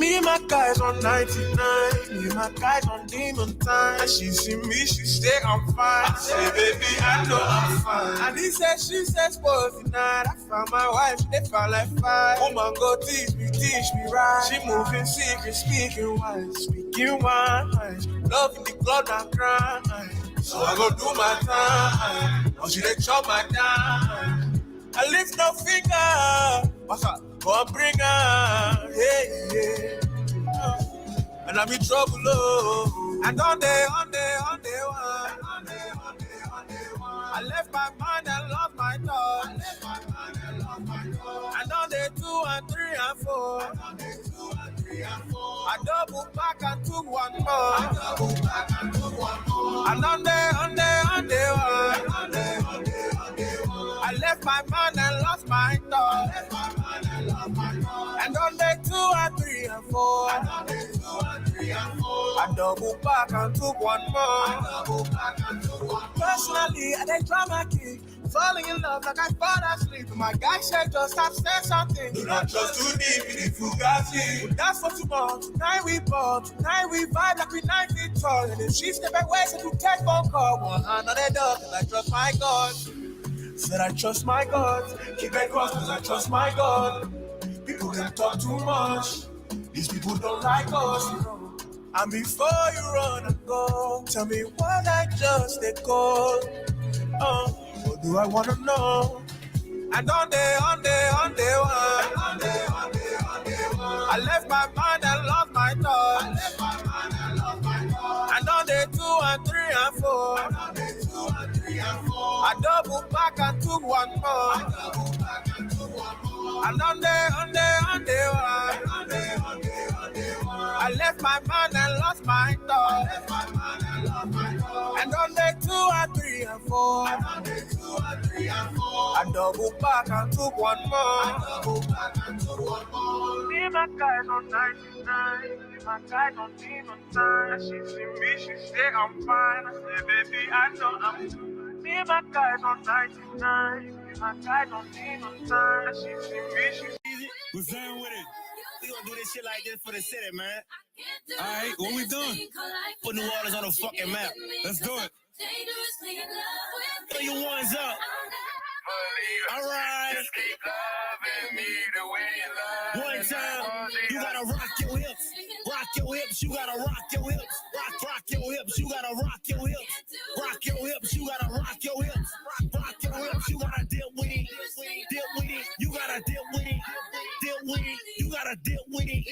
Me and my guys on 99, me and my guys on demon time. And she see me, she say I'm fine. I say, baby, I know I'm fine. And he said, she says, both tonight. I found my wife, they found like five. Woman, go teach me right. She moving secret, speaking wise, speaking wise. Love in the blood and crime. So I go do my time. Oh, she they chop my time. I lift no finger. What's up? Go bring her, hey. And I'm in trouble, oh. And on day one. I left my mind and lost my thoughts. And on day 2 and 3 and 4. I double back and took one more. And on day 1. I left my mind and lost my thoughts. And on day 2 and 3 and 4. I double back and took one more. Personally, I did drama king. Falling in love like I fall asleep. My guy said just stop saying something. Do not trust too deep in the Fugazi. That's for tomorrow. Tonight we ball. Tonight we vibe like we 9 feet tall. And if she step away, so you take phone call. One hand on the door, cause I trust my God. Said I trust my God. Keep it cross cause I trust my God. People can talk too much. These people don't like us. And before you run and go, tell me what I just did call. What do I wanna know? And on day 1. I left my mind and lost my thoughts. And on day 2 and 3 and 4. I double back and took one more. And on day 1. I left my mind and lost my thoughts. And on day 2 and 3 and 4. I double back and took one more. Me and my guys on 99. Me and my guys on demon time. And she see me, she say I'm fine. I say, baby, I know I'm fine. Me and my guys on 99. Me and my guys on demon time. And she see me, she We're done with it. We gonna do this shit like this for the city, man. Alright, what we doing? Put New Orleans on the fucking map. Let's do it. Throw your ones up. Alright. Just keep loving me the way you love. One time, you gotta rock your hips. Rock your hips, you gotta rock your hips. Rock your hips, you gotta rock your hips. Rock your hips, you gotta rock your hips. Rock your hips, you gotta deal with it. Deal with it, you gotta deal with it. Deal with it, you gotta deal with it.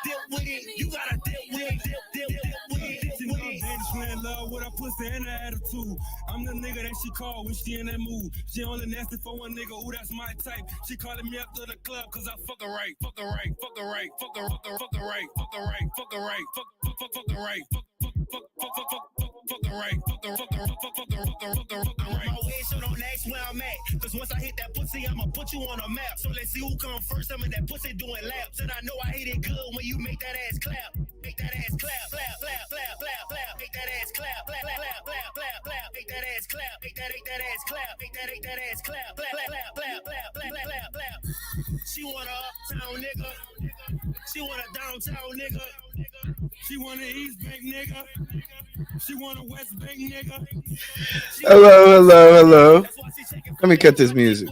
Deal with it, you gotta deal with it. Deal with it. She in love with her pussy and her attitude. I'm the nigga that she call when she in that mood. She only nasty for one nigga, ooh, that's my type. She calling me up to the club cause I fuck her right. Fuck her right, fuck her right, fuck her right, fuck her right, fuck her right, fuck her right, fuck her right, fuck her right, fuck her right. My way, so don't ask where I'm at. Cause once I hit that pussy, I'ma put you on a map. So let's see who come first. I'm in that pussy doing laps. And I know I hit it good when you make that ass clap. Make that ass clap, clap, clap, clap, clap, clap. Make that ass clap, clap, clap, clap, clap, clap. Make that ass clap, make that ass clap, make that ass clap, clap, clap, clap, clap, clap, clap, clap. She want a uptown nigga. She want a downtown nigga. She want an East Bank nigga. She want a West Bank nigga. Hello. Let me cut this music.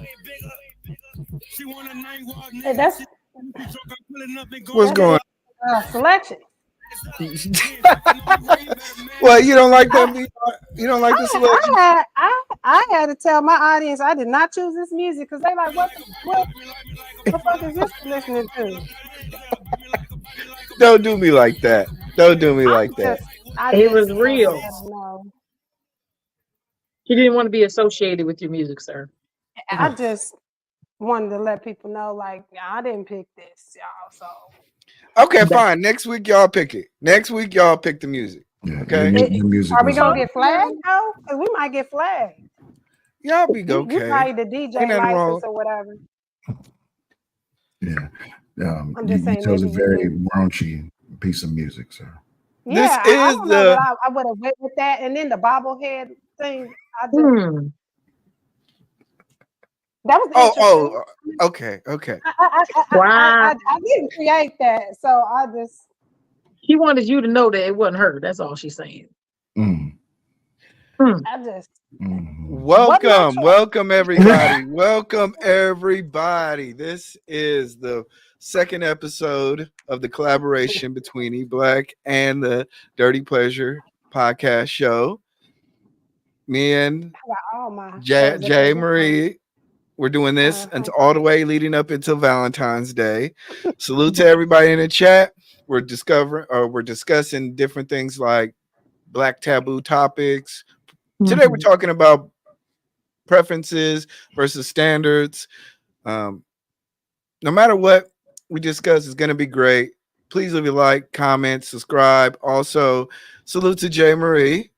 She want a night walk nigga. Hey, that's What's going on? Selection. Well, you don't like that beat? You don't like this selection? I had to tell my audience I did not choose this music because they like, what the fuck is this listening to? Don't do me like that. Don't do me like that. It was real. He didn't want to be associated with your music, sir. I just wanted to let people know, like, I didn't pick this, y'all. So okay, fine. Next week y'all pick it. Next week y'all pick the music. Yeah, okay. Music are we gonna get flagged though? Because we might get flagged. Y'all be okay. You probably the DJ license or whatever. Yeah. I'm just saying, you chose a very raunchy piece of music, sir. Yeah, I don't know that I would have went with that, and then the bobblehead thing. I just, That was interesting. Okay. Wow. I didn't create that, so I just. She wanted you to know that it wasn't her. That's all she's saying. Mm. I just. Welcome everybody. Welcome everybody. This is the second episode of the collaboration between E Black and the Dirty Pleasure podcast show. Me and Jay Marie, we're doing this until all the way leading up until Valentine's Day. Salute to everybody in the chat. We're discussing different things like Black taboo topics. Today we're talking about preferences versus standards. No matter what we discuss, is going to be great. Please leave a like, comment, subscribe. Also, salute to Jay Marie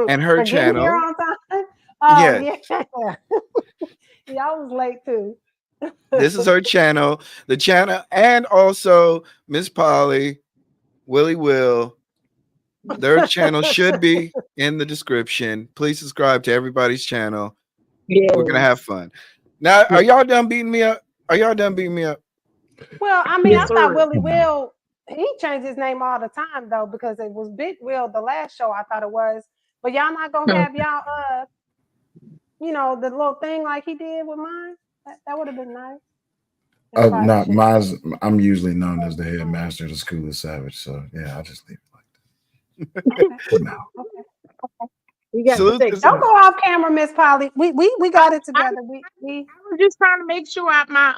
and her channel. Here on time? Oh, yeah. Y'all was late too. This is her channel, the channel, and also Miss Polly, Willie Will. Their channel should be in the description. Please subscribe to everybody's channel. Yeah. We're gonna have fun. Now, are y'all done beating me up? Well, I mean, I thought Willie Will, he changed his name all the time though, because it was Big Will the last show, I thought it was. But y'all not gonna have y'all the little thing like he did with mine? That would have been nice. Not mine's. I'm usually known as the headmaster of the School of Savage, so yeah, I'll just leave it like that. No. Don't go off camera, Miss Polly. We got it together. I was just trying to make sure my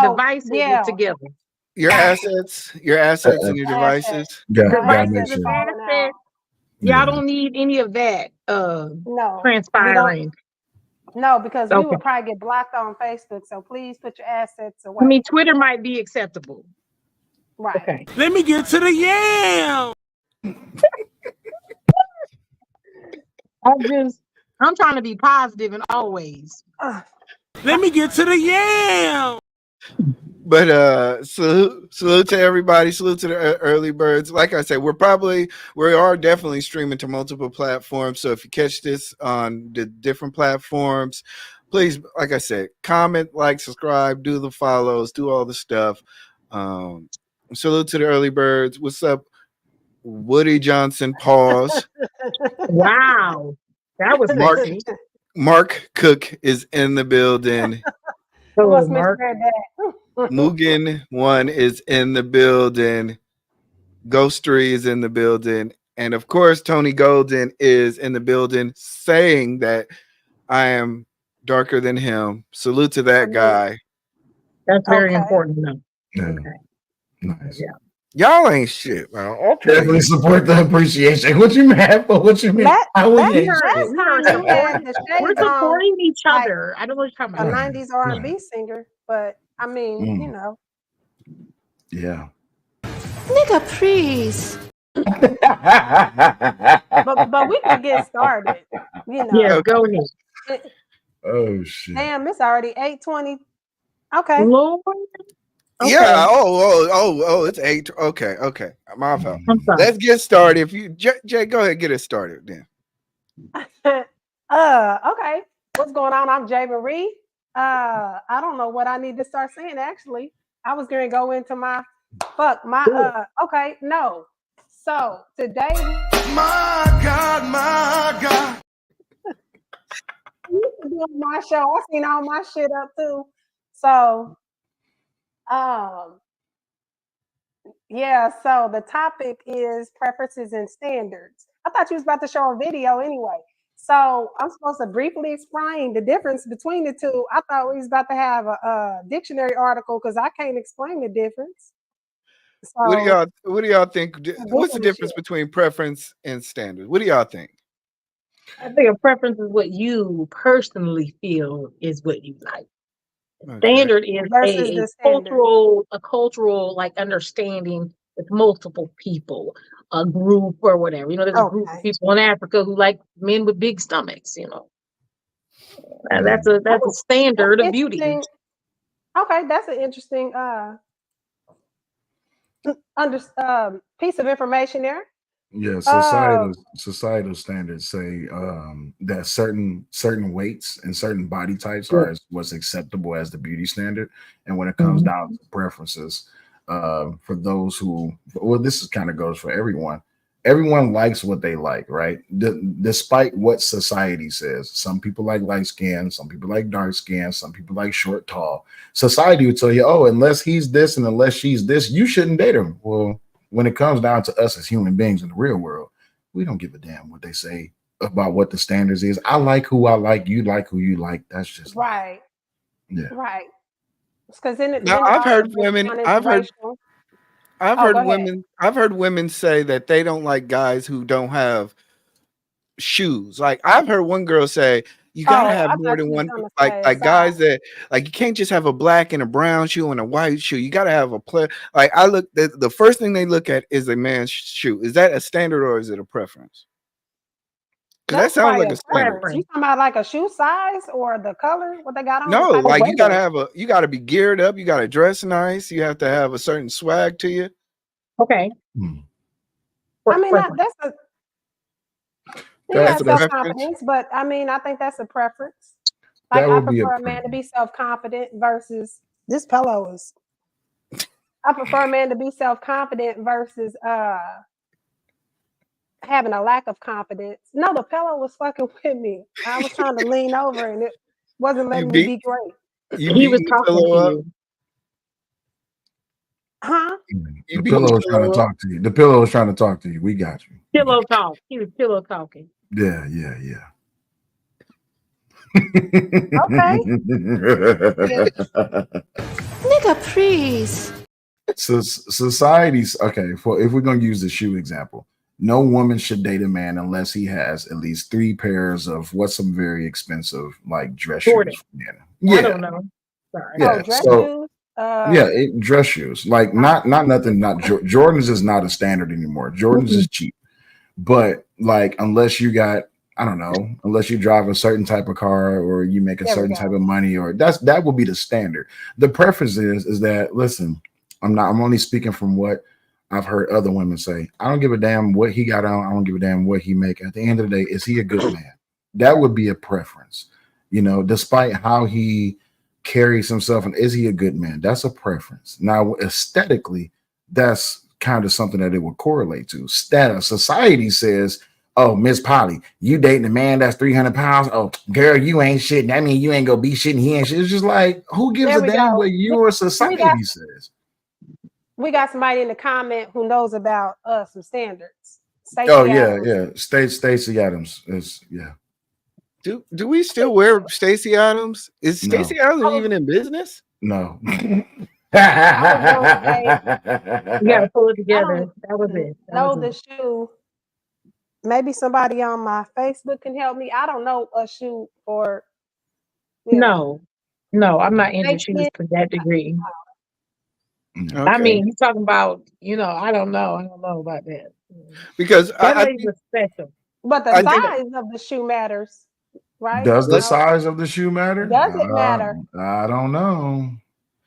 devices were together. Your assets and your devices. Y'all don't need any of that transpiring. No, because we would probably get blocked on Facebook. So please put your assets away. I mean, Twitter might be acceptable. Right. Okay. Let me get to the yam. I'm trying to be positive and always. Let me get to the yam. But salute to everybody. Salute to the early birds. Like I said, we are definitely streaming to multiple platforms. So if you catch this on the different platforms, please, like I said, comment, like, subscribe, do the follows, do all the stuff. Salute to the early birds. What's up, Woody Johnson? Pause. Wow, that was Mark Cook is in the building. Mark. Mugen One is in the building. Ghostery is in the building. And of course, Tony Golden is in the building saying that I am darker than him. Salute to that guy. That's very important. Yeah. Okay. Nice. Yeah. Y'all ain't shit, man. Okay. Definitely support the appreciation. What you mad for? What you mean? We're supporting each other. I don't know what you're talking about. A 90s R&B singer, but I mean, Yeah. Nigga, please. but we can get started. Yeah, go ahead. Oh shit. Damn, it's already 8:20. Okay. Lord. Okay. Yeah. Oh, it's 8. Okay. My fault. Let's get started. If you Jay, go ahead, get it started then. Okay. What's going on? I'm Jay Marie. I don't know what I need to start saying actually. I was gonna go into okay, no. So today my God. You can do my show. I seen all my shit up too. So so the topic is preferences and standards. I thought you was about to show a video anyway. So I'm supposed to briefly explain the difference between the two. I thought we was about to have a dictionary article because I can't explain the difference. So, what do y'all think? What's the difference between preference and standard? What do y'all think? I think a preference is what you personally feel is what you like. Standard is a cultural like understanding with multiple people, a group or whatever. There's a group of people in Africa who like men with big stomachs. And that's a standard of beauty. Okay, that's an interesting piece of information there. Yeah, Uh, societal standards say that certain weights and certain body types Yeah. are what's acceptable as the beauty standard, and when it comes Mhm. down to preferences, for those who, well, this is kind of goes for everyone. Everyone likes what they like, right? Despite what society says, some people like light skin, some people like dark skin, some people like short, tall. Society would tell you, oh, unless he's this and unless she's this, you shouldn't date him. Well, when it comes down to us as human beings in the real world, we don't give a damn what they say about what the standards is. I like who I like who you like. That's just life. right, Yeah. right. Because then Now it also breaks down into racial. Oh, go ahead. I've heard women say that they don't like guys who don't have shoes. Like I've heard one girl say, you gotta Oh, have I more thought than you was one. gonna Like say like aside. guys that like you can't just have a black and a brown shoe and a white shoe. You gotta have a play. Like I look, the first thing they look at is a man's shoe. Is that a standard or is it a preference? Because that That's sounds probably like a a standard. preference. You Preference. talking about like a shoe size or the color, what they got on, the No, type Oh, of like you shoe? gotta weather. have a, you gotta be geared up. You gotta dress nice. You have to have a certain swag to you. Okay. Hmm. I mean, Preference. that's a That's yeah, a That's preference. self-confidence, but I mean, I think that's a preference. Like that I would be a prefer a man to preference. be self-confident versus this pillow is I prefer a man to be self-confident versus having a lack of confidence. No, the pillow was fucking with me. I was trying to lean over and it wasn't You letting me beat be great. you He was beating the talking pillow to up. you. Huh? You The beating the pillow is trying to pillow up. talk to you. The pillow is trying to talk to you. We got you. We got Pillow talk. He was pillow talking. you. Yeah. Okay. Yeah. Nigga, please. So society's okay. For if we're gonna use the shoe example, no woman should date a man unless he has at least 3 pairs of what's some very expensive like dress Jordan. shoes. Yeah, I yeah, don't know. Sorry. Oh, yeah. dress So shoes. yeah, dress shoes. Like not nothing. Not Jordans is not a standard anymore. Jordans Mm-mm. is cheap, but like unless you got, I don't know, unless you drive a certain type of car or you make a There we certain type go. of money, or that will be the standard. The preference is that, listen, I'm only speaking from what I've heard other women say. I don't give a damn what he got on. I don't give a damn what he make. At the end of the day, is he a good man? That would be a preference. Despite how he carries himself, and is he a good man? That's a preference. Now, aesthetically, that's kind of something that it would correlate to. Status. Society says, oh, Miss Polly, you dating a man that's 300 pounds. Oh, girl, you ain't shit. That mean you ain't gonna be shit and he ain't shit. It's just like, who gives There a we damn go. what your We got society says? somebody in the comment who knows about some standards. Oh, Stacey yeah, Adams. yeah. Stacey Adams is, yeah. Do we still wear Stacey Adams? Is No, Stacey Adams I was even in business? no. gonna say You got to pull it I together. don't That was it. That know was the it. shoe. Maybe somebody on my Facebook can help me. I don't know a shoe for No, I'm not into shoes snakeskin. to that degree. I Okay. mean, you talking about, I don't know. I don't know about that. Because That I lady think was special. But the I think size of the shoe matters, right? Does the let's size of the shoe matter? Does it matter? I don't know.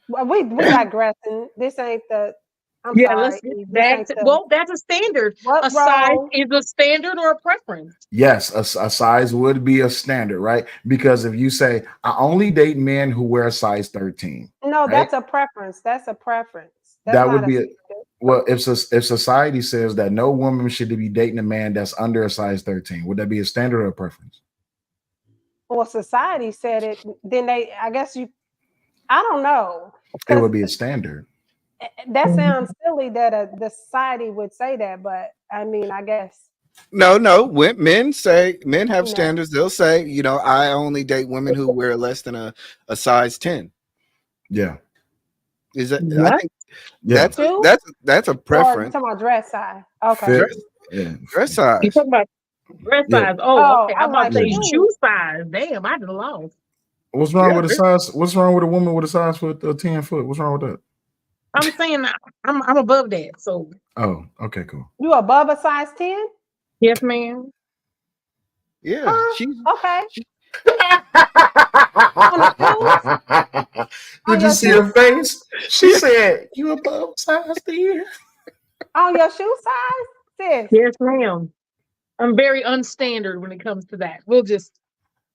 Well, we digressing. This ain't the. I'm Yeah, let's sorry, get Eve, this back ain't to, the. well, that's a standard. What A size role? is a standard or a preference. Yes, a size would be a standard, right? Because if you say, I only date men who wear a size 13, No, right? that's a preference. That's a preference. That's That not would a be standard. well, if society says that no woman should be dating a man that's under a size 13, would that be a standard or a preference? Well, society said it. Then they. I guess you. I don't know It because would be a standard. that Mhm. sounds silly that the society would say that, but I mean, I guess no. When men have you know. standards, they'll say, I only date women who wear less than a size 10. Yeah. Is that I What? think Yeah. Shoe that's a or you preference. talking about dress size? Okay. Fit. Dress Yeah. dress You size. talking about dress Yeah. size? Oh, Oh, okay. I'm I'm about like to say Yeah. shoe. shoe size. Damn, I done lost. What's wrong Yeah. with a size? What's wrong with a woman with a size foot 10 foot? What's wrong with that? I'm saying I'm above that. So Oh, okay, cool. You above a size 10? yes, ma'am. Yeah. Huh? Okay. She On the shoes? Did On you your see shoe her size? face? She said, "You above size 10." On your shoe size? Sis. Yes, ma'am. I'm very unstandard when it comes to that. We'll just.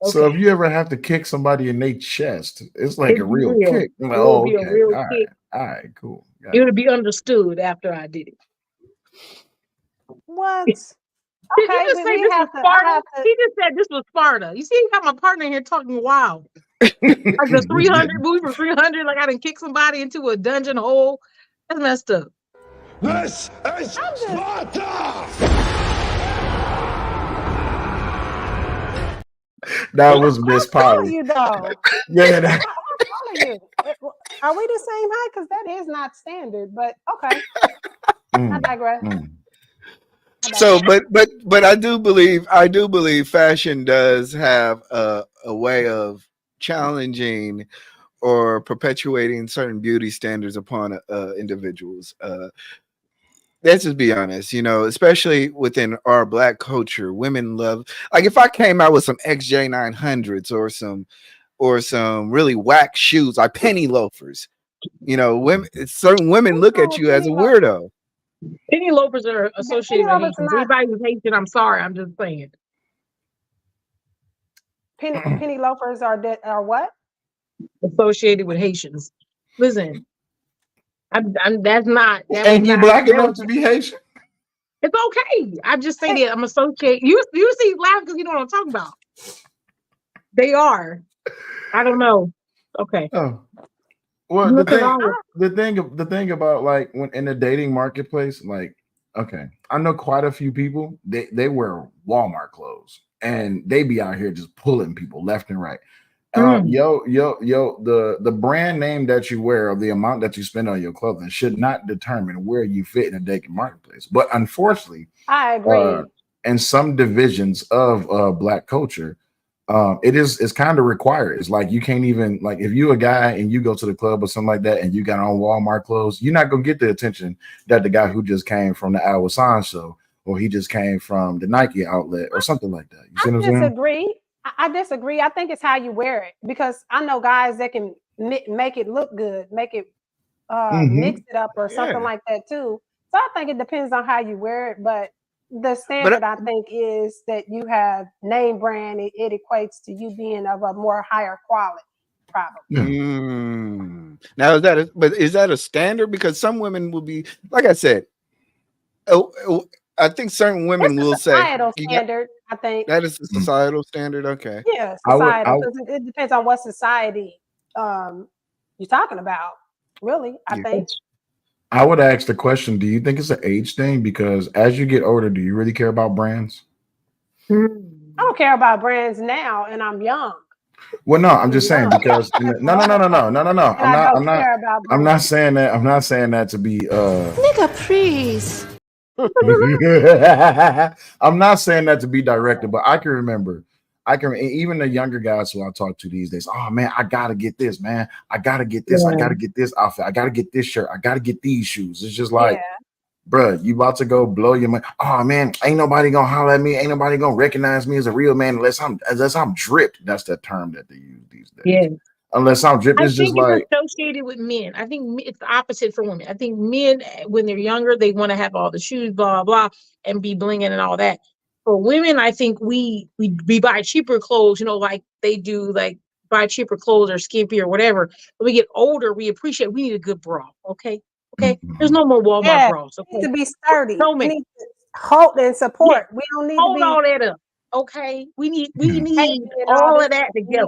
Okay. So if you ever have to kick somebody in their chest, it's like a real kick. Like, it will be a real kick. All right, cool. It would be understood after I did it. What? Did you just say this was Sparta? He just said this was Sparta. You see, I got my partner here talking wild. Like the 300 movie from 300, like I done kick somebody into a dungeon hole. That's messed up. This is Sparta! That was Miss Polly. You though. Yeah. You. Are we the same height? Because that is not standard, but okay. I digress. So, but I do believe fashion does have a way of challenging or perpetuating certain beauty standards upon individuals. Let's just be honest, you know, especially within our Black culture, women love, like if I came out with some XJ900s or some really whack shoes, like penny loafers, you know, certain women look at you as a weirdo. Penny loafers are associated with Haitians. Anybody who's Haitian, I'm sorry, I'm just saying. Penny loafers are what? Associated with Haitians. Listen, that's not. Ain't you Black enough to be Haitian? It's okay. I just say that I'm associated. You see, laugh because you know what I'm talking about. They are. I don't know. Okay. Oh. Well, the thing about like when in the dating marketplace, like, okay, I know quite a few people. They wear Walmart clothes and they be out here just pulling people left and right. The brand name that you wear or the amount that you spend on your clothing should not determine where you fit in a dating marketplace. But unfortunately, I agree. In some divisions of Black culture, it's kind of required. It's like you can't even, like, if you a guy and you go to the club or something like that and you got on Walmart clothes, you're not gonna get the attention that the guy who just came from the Al Hassan show or he just came from the Nike outlet or something like that. You see what I'm saying? I disagree. I think it's how you wear it, because I know guys that can make it look good, make it mix it up or something like that too. So I think it depends on how you wear it, but the standard I think is that you have name brand. It equates to you being of a more higher quality, probably. Now is that a standard? Because some women will be, like I said, I think certain women will say societal standard. I think that is the societal standard. Okay. Yeah, societal. It depends on what society you're talking about. Really, I think. I would ask the question: do you think it's an age thing? Because as you get older, do you really care about brands? I don't care about brands now, and I'm young. Well, no, I'm just saying because no. I'm not saying that. I'm not saying that to be Nigga, please. I'm not saying that to be directed, but I can remember, even the younger guys who I talk to these days. Oh man, I gotta get this, man. I gotta get this. I gotta get this outfit. I gotta get this shirt. I gotta get these shoes. It's just like, bruh, you about to go blow your mind. Oh man, ain't nobody gonna holler at me. Ain't nobody gonna recognize me as a real man unless I'm dripped. That's the term that they use these days. Yeah. Unless I'm dripped, it's just like associated with men. I think it's the opposite for women. I think men, when they're younger, they want to have all the shoes, blah blah, and be blinging and all that. For women, I think we buy cheaper clothes, you know, like they do, like buy cheaper clothes or skimpy or whatever. When we get older, we appreciate we need a good bra. Okay. There's no more Walmart bras. Okay? To be sturdy. We need to hold and support. We don't need hold all that up. Okay. We need all of that together.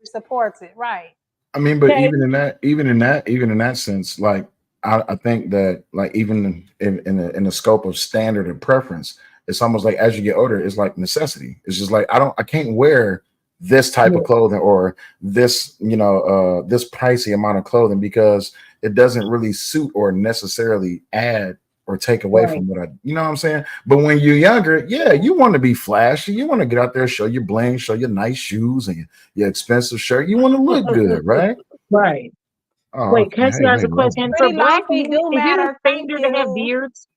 Supports it, right? I mean, but even in that sense, like I think that, like, even in the scope of standard and preference, it's almost like as you get older, it's like necessity. It's just like I can't wear this type of clothing or this, this pricey amount of clothing because it doesn't really suit or necessarily add or take away from what you know what I'm saying? But when you're younger, you want to be flashy. You want to get out there, show your bling, show your nice shoes and your expensive shirt. You want to look good, right? Right. Oh, wait, can I ask a question? For Black people, is it a standard to have beards?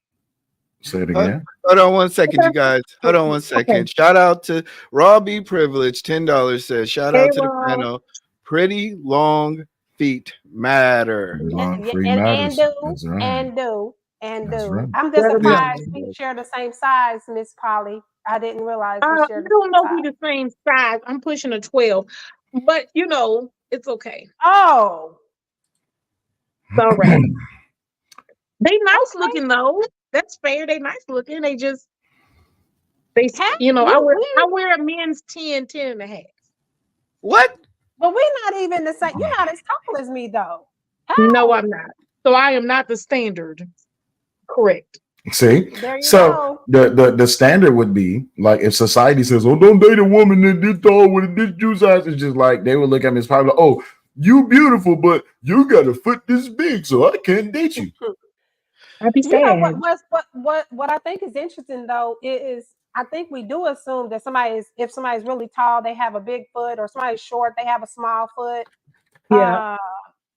Say it again. Hold on one second, you guys. Hold on one second. Okay. Shout out to Raw B Privilege, $10 says, shout out to the panel. Pretty long feet matter. And and That's do. right. I'm just Let 'em know. surprised we share the same size, Miss Polly. I didn't realize we I share the don't same know if size. we the same size. I'm pushing a 12, but it's okay. Oh, It's all right. They nice okay. looking though. That's fair. They nice looking. They just they How I wear a men's 10 and a half. What? but we're not even the same. You're not as tall as me though. No, How? I'm not. So I am not the standard. Correct. See, There you so go. the standard would be like if society says, "Oh, don't date a woman that this tall with this juice size," it's just like they would look at me as probably like, "Oh, you beautiful, but you got a foot this big, so I can't date you." I'd be You know sad. what I think is interesting though is I think we do assume that if somebody's really tall, they have a big foot, or somebody's short, they have a small foot, Yeah. uh,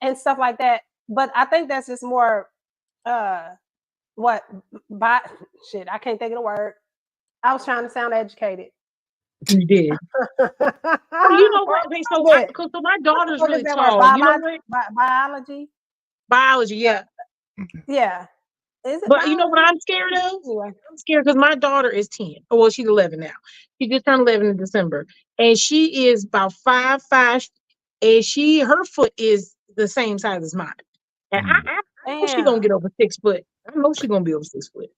and stuff like that. But I think that's just more uh what by shit. I can't think of the word. I was trying to sound educated. You did. Oh, you know what? Okay, so What so my daughter's is really that word? tall. You know what? Biology? Biology, yeah. Yeah. Is it But you know what biology? I'm scared of? Anyway. I'm scared because my daughter is 10. Oh, well, she's 11 now. She just turned 11 in December. And she is about 5'5", and her foot is the same size as mine. And I know she's gonna Damn. get over 6 foot. I know she's gonna be over 6 foot.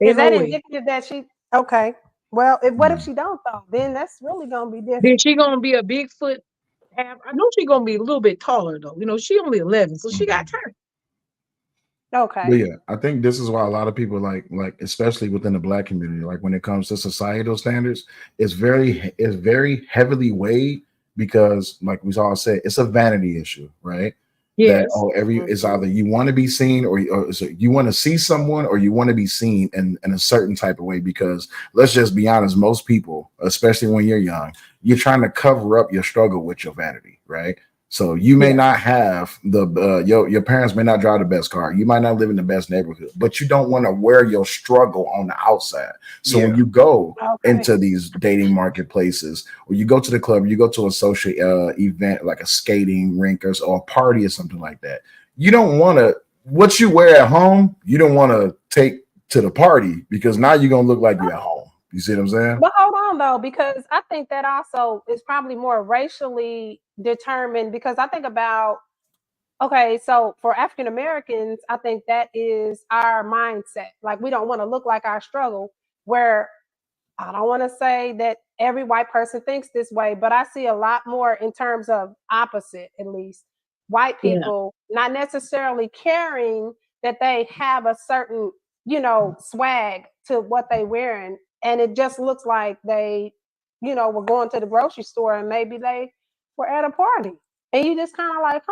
Is Ain't no that way. indicative that she okay? Well, what if she don't though? Then that's really gonna be Then different. she gonna be a big foot. I know she's gonna be a little bit taller though. She only 11, so she got time. Okay. But yeah, I think this is why a lot of people like especially within the Black community, like when it comes to societal standards, it's very heavily weighed because, like we all said, it's a vanity issue, right? That Yes. it's either you want to be seen or so you want to see someone or you want to be seen in a certain type of way. Because let's just be honest, most people, especially when you're young, you're trying to cover up your struggle with your vanity, right? So you may not have your parents may not drive the best car. You might not live in the best neighborhood, but you don't want to wear your struggle on the outside. So when you go into these dating marketplaces, or you go to the club, you go to a social event like a skating rink or a party or something like that, you don't want to what you wear at home. You don't want to take to the party because now you're gonna look like you're at home. You see what I'm saying? But hold on though, because I think that also is probably more racially determined. Because I think about so for African Americans, I think that is our mindset. Like we don't want to look like our struggle. Where I don't want to say that every white person thinks this way, but I see a lot more in terms of opposite, at least white people not necessarily caring that they have a certain, swag to what they wearing. And it just looks like they, were going to the grocery store and maybe they were at a party. And you just kind of like,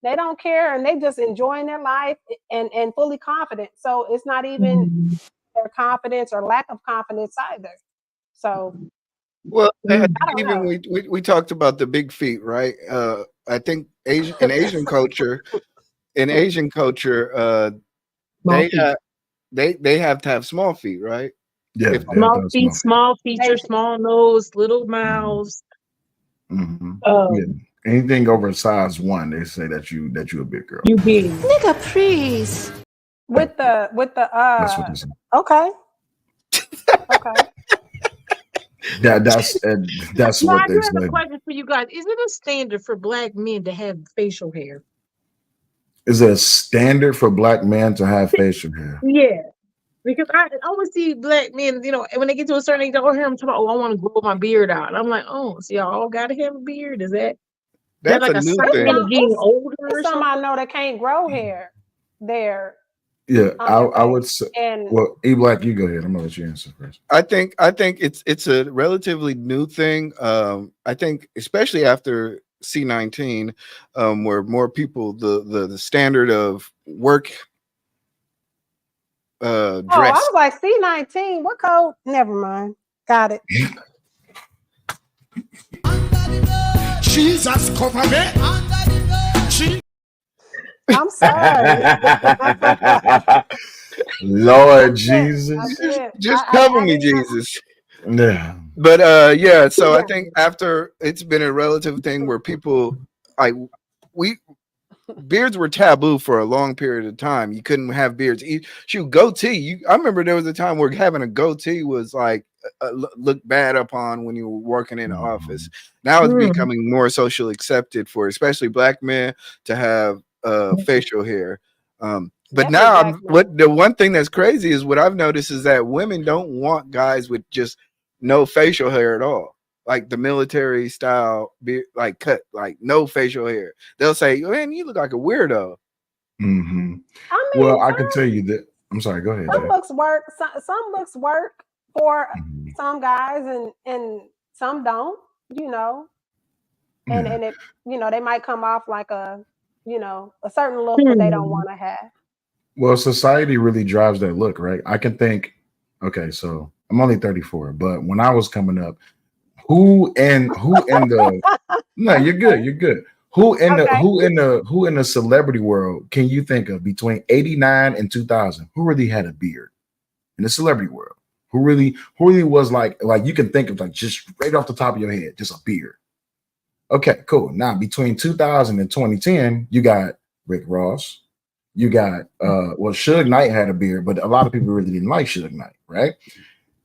they don't care and they just enjoying their life and fully confident. So it's not even their confidence or lack of confidence either. So, well, I think I don't even know. we talked about the big feet, right? I think Asian culture, they have to have small feet, right? Yeah, Small feet, small features, small nose, little mouths. Yeah. Anything over size 1, they say that you a big girl. You big. Nigga, please. With the That's what they say. Okay. Okay. That's what I they do have say. a question for you guys. Is it a standard for Black men to have facial hair? Is it a standard for Black men to have facial hair? Yeah. Because I always see Black men, when they get to a certain age, I'll hear them talk about, I want to grow my beard out. And I'm like, so y'all all got to have a beard? Is that like a a new sign of getting older or some something? I know that can't grow hair there. Yeah, I would say. Well, E-Black, you go ahead. I'm gonna let you answer first. I think it's a relatively new thing. I think especially after C-19, where more people the standard of work dress. I was like C-19. What code? Never mind. Got it. Jesus cover me. I'm sorry. Lord Jesus. Just cover me, Jesus. Yeah. But so I think after it's been a relative thing where people we beards were taboo for a long period of time. You couldn't have beards. Shoot, goatee. I remember there was a time where having a goatee was like looked bad upon when you were working in the office. Now it's becoming more socially accepted for especially black men to have facial hair. But now the one thing that's crazy is what I've noticed is that women don't want guys with just no facial hair at all. Like the military style, like cut, like no facial hair. They'll say, "Man, you look like a weirdo." Mm-hmm. I mean, well, I can tell you that. I'm sorry. Go ahead. Some looks work. Some looks work for some guys, and some don't. You know, and it, you know, they might come off like a, you know, a certain look that they don't want to have. Well, society really drives that look, right? I can think. Okay, so I'm only 34, but when I was coming up. Who in the no, you're good. Who in the celebrity world can you think of between 89 and 2000 who really had a beard in the celebrity world? Who really was like you can think of like just right off the top of your head, just a beard. Okay, cool. Now between 2000 and 2010, you got Rick Ross, you got Suge Knight had a beard, but a lot of people really didn't like Suge Knight, right?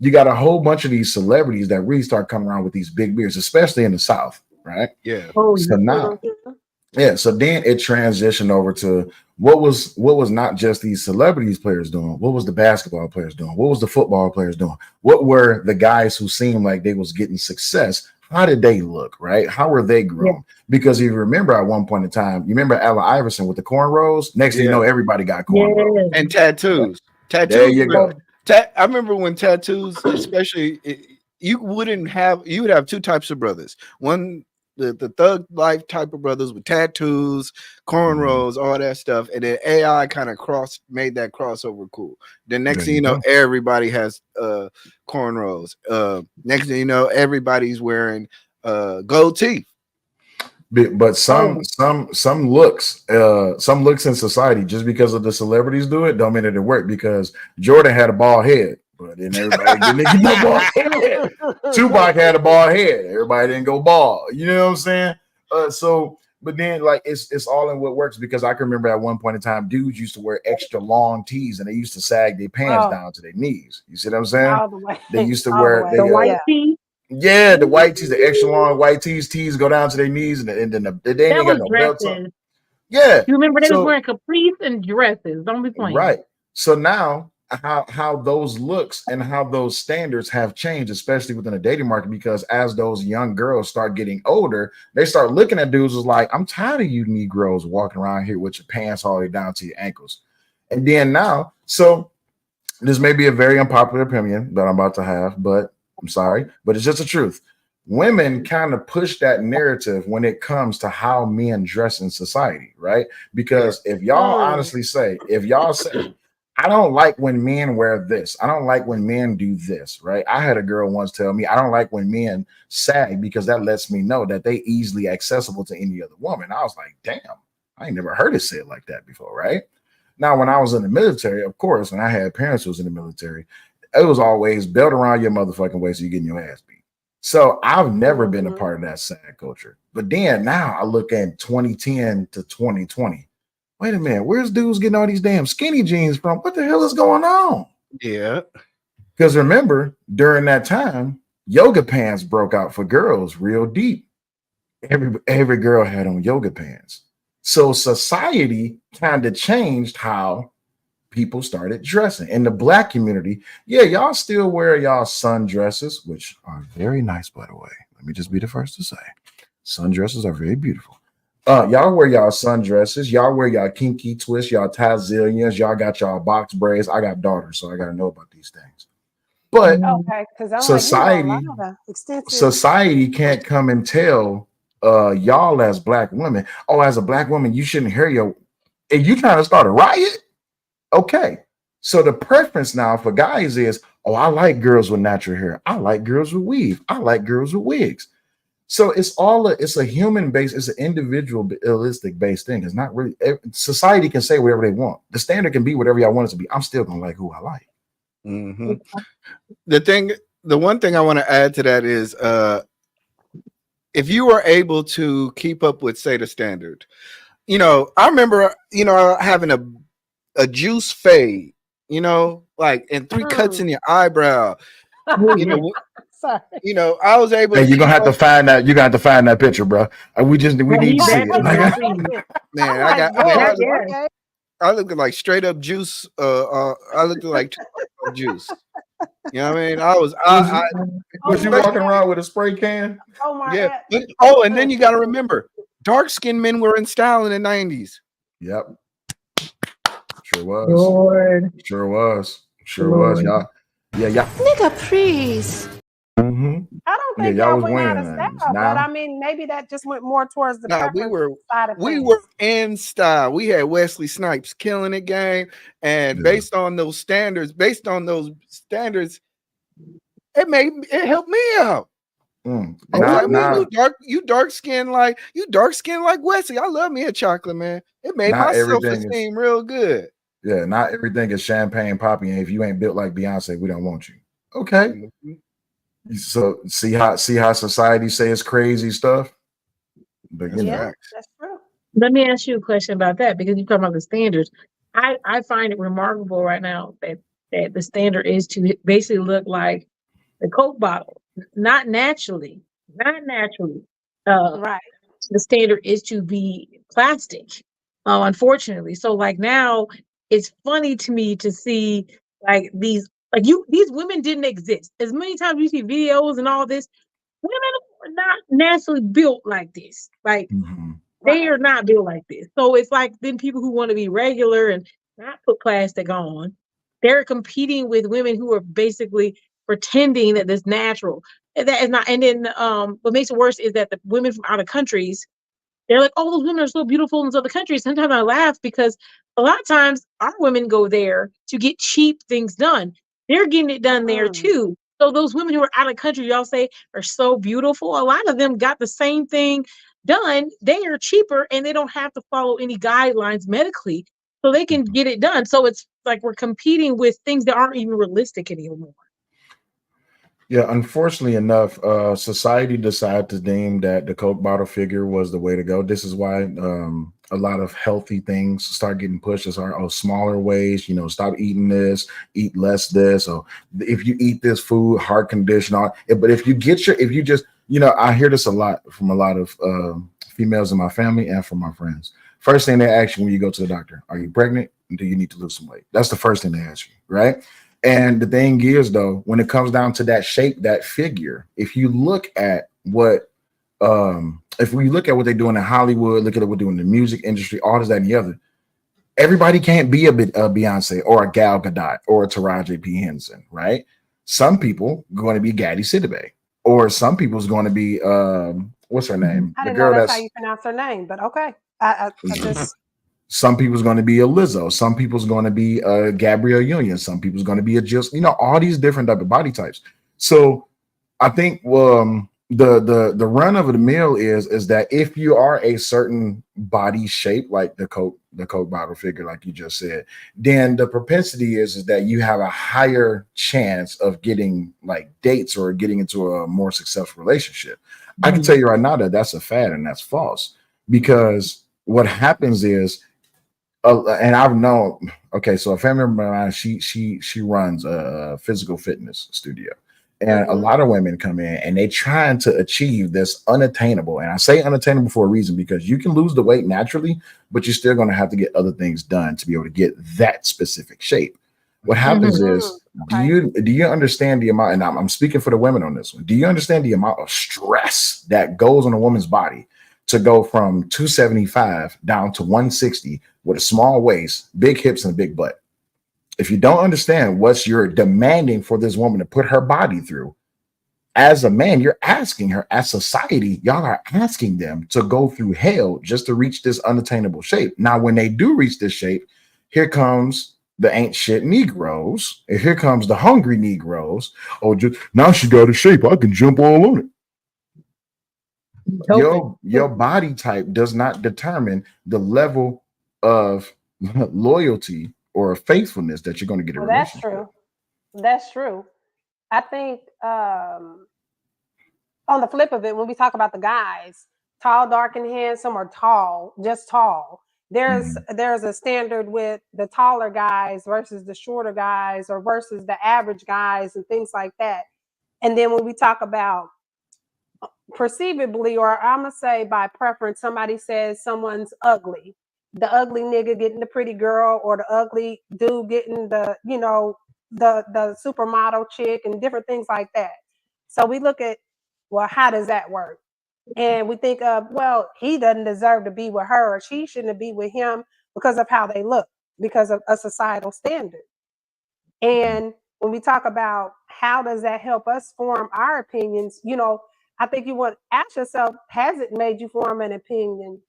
You got a whole bunch of these celebrities that really start coming around with these big beards, especially in the South, right? Yeah. So now, so then it transitioned over to what was not just these celebrities players doing. What was the basketball players doing? What was the football players doing? What were the guys who seemed like they was getting success? How did they look, right? How were they grown? Yeah. Because if you remember at one point in time, you remember Allen Iverson with the cornrows? Next thing you know, everybody got cornrows. And tattoos. Tattoos. There you go. I remember when tattoos, especially, you would have two types of brothers. One, the thug life type of brothers with tattoos, cornrows, all that stuff, and then AI kind of made that crossover cool. Then next thing you know, everybody has cornrows. Next thing you know, everybody's wearing gold teeth. But some looks in society, just because of the celebrities do it, don't mean that it work. Because Jordan had a bald head, but then everybody didn't get no bald head. Tupac had a bald head, everybody didn't go bald. You know what I'm saying? But then like it's all in what works. Because I can remember at one point in time, dudes used to wear extra long tees and they used to sag their pants down to their knees. You see what I'm saying? All the way. They used to wear the white tee. Yeah, the white tees, the extra long white tees go down to their knees, and then they ain't got no belts on. Yeah, you remember they was wearing capris and dresses. Don't be playing. Right. So now, how those looks and how those standards have changed, especially within the dating market, because as those young girls start getting older, they start looking at dudes as like, I'm tired of you Negroes walking around here with your pants all the way down to your ankles. And then now, so this may be a very unpopular opinion that I'm about to have, but I'm sorry, but it's just the truth. Women kind of push that narrative when it comes to how men dress in society, right? Because if y'all honestly say, I don't like when men wear this, I don't like when men do this, right? I had a girl once tell me, I don't like when men sag because that lets me know that they easily accessible to any other woman. I was like, damn, I ain't never heard it said like that before, right? Now, when I was in the military, of course, and I had parents who was in the military, it was always belt around your motherfucking waist so you're getting your ass beat. So I've never been a part of that sag culture. But then now I look at 2010 to 2020. Wait a minute, where's dudes getting all these damn skinny jeans from? What the hell is going on? Yeah. Because remember, during that time, yoga pants broke out for girls real deep. Every girl had on yoga pants. So society kind of changed how people started dressing. In the Black community, yeah, y'all still wear y'all sundresses, which are very nice, by the way. Let me just be the first to say, sundresses are very beautiful. Y'all wear y'all sundresses, y'all wear y'all kinky twists, y'all Tazillions, y'all got y'all box braids. I got daughters, so I gotta know about these things. But society can't come and tell y'all as Black women, oh, as a Black woman, you shouldn't hear your. If you trying to start a riot. Okay, so the preference now for guys is, oh, I like girls with natural hair. I like girls with weave. I like girls with wigs. So it's a human based, it's an individualistic based thing. It's not really, society can say whatever they want. The standard can be whatever y'all want it to be. I'm still gonna like who I like. Mm-hmm. The one thing I want to add to that is, if you are able to keep up with, say, the standard, you know, I remember, you know, having a juice fade, you know, like, and 3 cuts in your eyebrow. You know, Sorry. you know, I was able Hey, to you're gonna keep have to on, find that. You got to find that picture, bro. We need He to see it. definitely Like, got these. man. I'm like, Yeah, boy, yeah. okay. I looked like straight up juice. I looked like 2 juice. You know what I mean? Oh was you my Especially, walking God. around with a spray can? Oh my yeah. God. Oh, and then you got to remember, dark skinned men were in style in the 90s. Yep, sure was. Lord, Sure was. Sure was. Lord. Y'all. Yeah, y'all. Nigga, please. Mm-hmm. I don't Yeah, think y'all y'all was went out winning of things. style, but I Now, mean, maybe that just went more towards the Nah, preference side of we things. were in style. We had Wesley Snipes killing the game, and yeah. based on those standards, it helped me out. I was like, man, Now, you dark skin like Wesley. I love me a chocolate man. It made my not self everything is. esteem real good. Yeah, not everything is champagne poppy. And if you ain't built like Beyonce, we don't want you. Okay. So see how society says crazy stuff. But you know, That's true. Let me ask you a question about that because you're talking about the standards. I find it remarkable right now that the standard is to basically look like the Coke bottle, not naturally, not naturally. Right. The standard is to be plastic, unfortunately. So like now it's funny to me to see like these women didn't exist. As many times you see videos and all this, women are not naturally built like this. Like they are not built like this. So it's like then people who want to be regular and not put plastic on, they're competing with women who are basically pretending that it's natural. And that is not. And then what makes it worse is that the women from out of countries, they're like, oh, those women are so beautiful in those other countries. Sometimes I laugh because a lot of times our women go there to get cheap things done. They're getting it done there too. So those women who are out of country, y'all say are so beautiful. A lot of them got the same thing done. They are cheaper and they don't have to follow any guidelines medically. So they can get it done. So it's like we're competing with things that aren't even realistic anymore. yeah, unfortunately enough, society decided to deem that the Coke bottle figure was the way to go. This is why a lot of healthy things start getting pushed as smaller ways. You know, stop eating this, eat less this. Or if you eat this food, heart condition. But if you just, you know, I hear this a lot from a lot of females in my family and from my friends. First thing they ask you when you go to the doctor: are you pregnant? And do you need to lose some weight? That's the first thing they ask you, right? And the thing is, though, when it comes down to that shape, that figure, if you look at if we look at what they're doing in Hollywood, look at what we're doing in the music industry, all this, that, and the other, everybody can't be a Beyonce or a Gal Gadot or a Taraji P. Henson, right? Some people are going to be Gaddy Sidibe, or some people's going to be what's her name? I The didn't know girl that's that's how you pronounce her name, but okay. I just some people's going to be a Lizzo. Some people's going to be a Gabrielle Union. Some people's going to be a just, you know, all these different type of body types. So I think the run of the mill is that if you are a certain body shape, like the Coke bottle figure, like you just said, then the propensity is that you have a higher chance of getting like dates or getting into a more successful relationship. I can tell you right now that that's a fad and that's false, because what happens is and I've known, okay, so a family member of mine, she runs a physical fitness studio. And a lot of women come in and they trying to achieve this unattainable. And I say unattainable for a reason, because you can lose the weight naturally, but you're still going to have to get other things done to be able to get that specific shape. What happens is, do you understand the amount, and I'm speaking for the women on this one, do you understand the amount of stress that goes on a woman's body to go from 275 down to 160 with a small waist, big hips, and a big butt? If you don't understand what you're demanding for this woman to put her body through, as a man, you're asking her, as society, y'all are asking them to go through hell just to reach this unattainable shape. Now, when they do reach this shape, here comes the ain't shit Negroes, and here comes the hungry Negroes. Oh, just now she got a shape, I can jump all on it. Your body type does not determine the level of loyalty or faithfulness that you're going to get a relationship. That's true. That's true. I think on the flip of it, when we talk about the guys, tall, dark, and handsome, or tall, just tall, there's a standard with the taller guys versus the shorter guys, or versus the average guys and things like that. And then when we talk about perceivably, or I'm gonna say by preference, somebody says someone's ugly, the ugly nigga getting the pretty girl, or the ugly dude getting the, you know, the supermodel chick, and different things like that. So we look at, well, how does that work? And we think of, well, he doesn't deserve to be with her, or she shouldn't be with him because of how they look, because of a societal standard. And when we talk about how does that help us form our opinions, you know, I think you want to ask yourself, has it made you form an opinion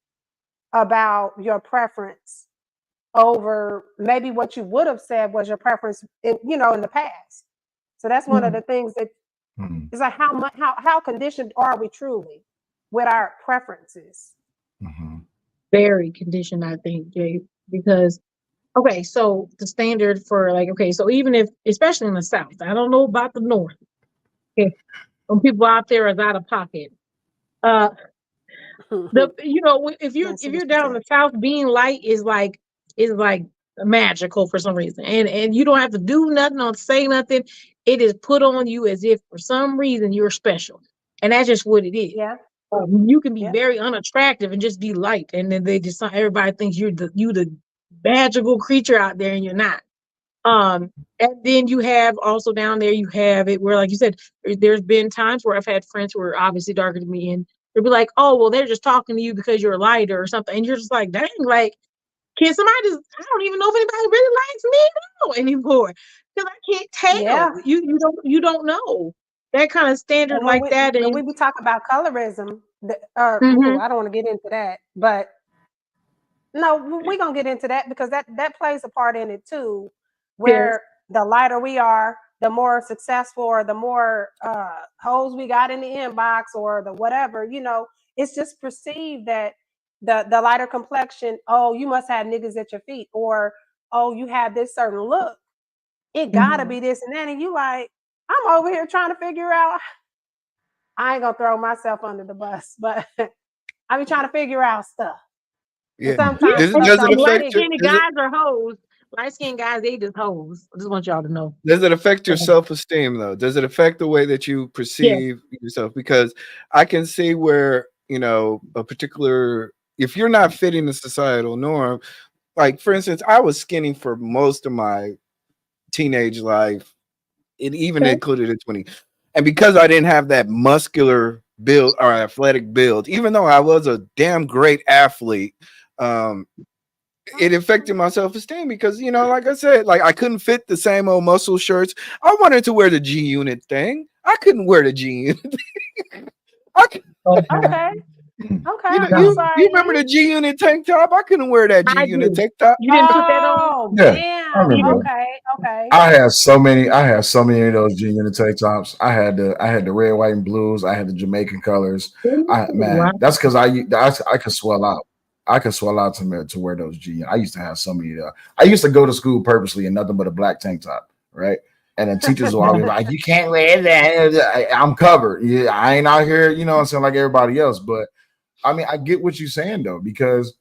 about your preference over maybe what you would have said was your preference in, you know, in the past? So that's one of the things that is like, how conditioned are we truly with our preferences? Very conditioned, I think, Jay, because okay, so the standard for like, okay, so even if, especially in the South, I don't know about the North, okay, when people out there is out of pocket, you know, if you're down in the South, being light is like magical for some reason, and you don't have to do nothing or say nothing. It is put on you as if for some reason you're special, and that's just what it is. Yeah. You can be very unattractive and just be light, and then everybody thinks you're the magical creature out there, and you're not. And then you have also down there, you have it where, like you said, there's been times where I've had friends who are obviously darker than me, and they'll be like, "Oh, well, they're just talking to you because you're lighter or something," and you're just like, "Dang, like, can somebody just? I don't even know if anybody really likes me anymore because I can't tell. Yeah. You don't know that kind of standard And like that." And we talk about colorism, I don't want to get into that, but no, we're gonna get into that because that plays a part in it too, where the lighter we are, the more successful, or the more hoes we got in the inbox, or the whatever, you know, it's just perceived that the lighter complexion, oh, you must have niggas at your feet, or oh, you have this certain look. It gotta be this and that. And you like, I'm over here trying to figure out, I ain't gonna throw myself under the bus, but I be trying to figure out stuff. Yeah. Sometimes Does it affect light-skinned guys are hoes. Light-skinned guys, they just hoes. I just want y'all to know. Does it affect your self-esteem though? Does it affect the way that you perceive yourself? Because I can see where, you know, a particular, if you're not fitting the societal norm, like for instance, I was skinny for most of my teenage life. It even included in 20. And because I didn't have that muscular build or athletic build, even though I was a damn great athlete, it affected my self-esteem because, you know, like I said, like I couldn't fit the same old muscle shirts. I wanted to wear the G Unit thing. I couldn't wear the G Unit thing. Okay. You remember the G Unit tank top? I couldn't wear that G Unit tank top. You didn't put that on? Damn. I remember. Okay. I had so many of those G Unit tank tops. I had the red, white, and blues. I had the Jamaican colors. That's because I could swell out. I could swell out to wear those G. I used to have so many. I used to go to school purposely in nothing but a black tank top, right? And then teachers will always be like, "You can't wear that. I'm covered. Yeah, I ain't out here, you know what I'm saying, like everybody else." But I mean, I get what you're saying though, because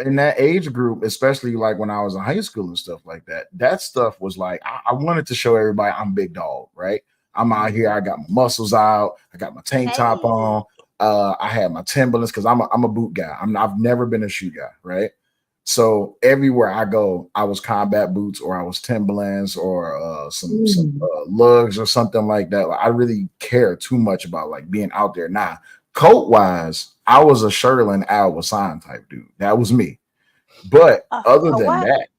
in that age group, especially like when I was in high school and stuff like that, that stuff was like I wanted to show everybody I'm big dog, right? I'm out here. I got my muscles out. I got my tank top on. I had my Timberlands because I'm a boot guy. I've never been a shoe guy, right? So everywhere I go, I was combat boots or I was Timberlands or some lugs or something like that. Like, I really care too much about like being out there. Now, coat wise, I was a Sherlin Al Wassan type dude. That was me. But other than that,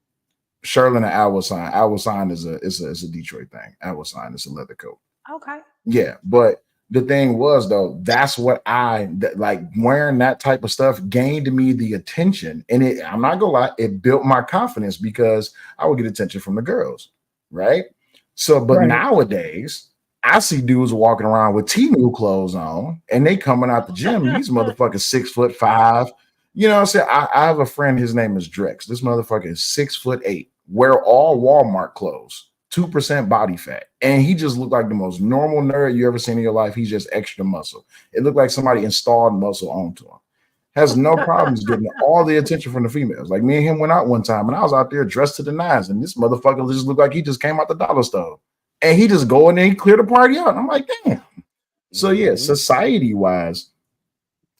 Sherlin and Al Wassan. Al Wassan is a Detroit thing. Al Wassan is a leather coat. Okay. Yeah, but the thing was though, that's what I like wearing that type of stuff gained me the attention, and I'm not gonna lie, it built my confidence because I would get attention from the girls, right? So, but nowadays I see dudes walking around with Temu clothes on, and they coming out the gym. These motherfuckers 6'5". You know what I'm saying? I have a friend. His name is Drex. This motherfucker is 6'8". Wear all Walmart clothes. 2% body fat, and he just looked like the most normal nerd you ever seen in your life. He's just extra muscle. It looked like somebody installed muscle onto him. has no problems getting all the attention from the females. Like me and him went out one time, and I was out there dressed to the nines, and this motherfucker just looked like he just came out the dollar store, and he just go in there and clear the party out. And I'm like, damn. So yeah, society wise,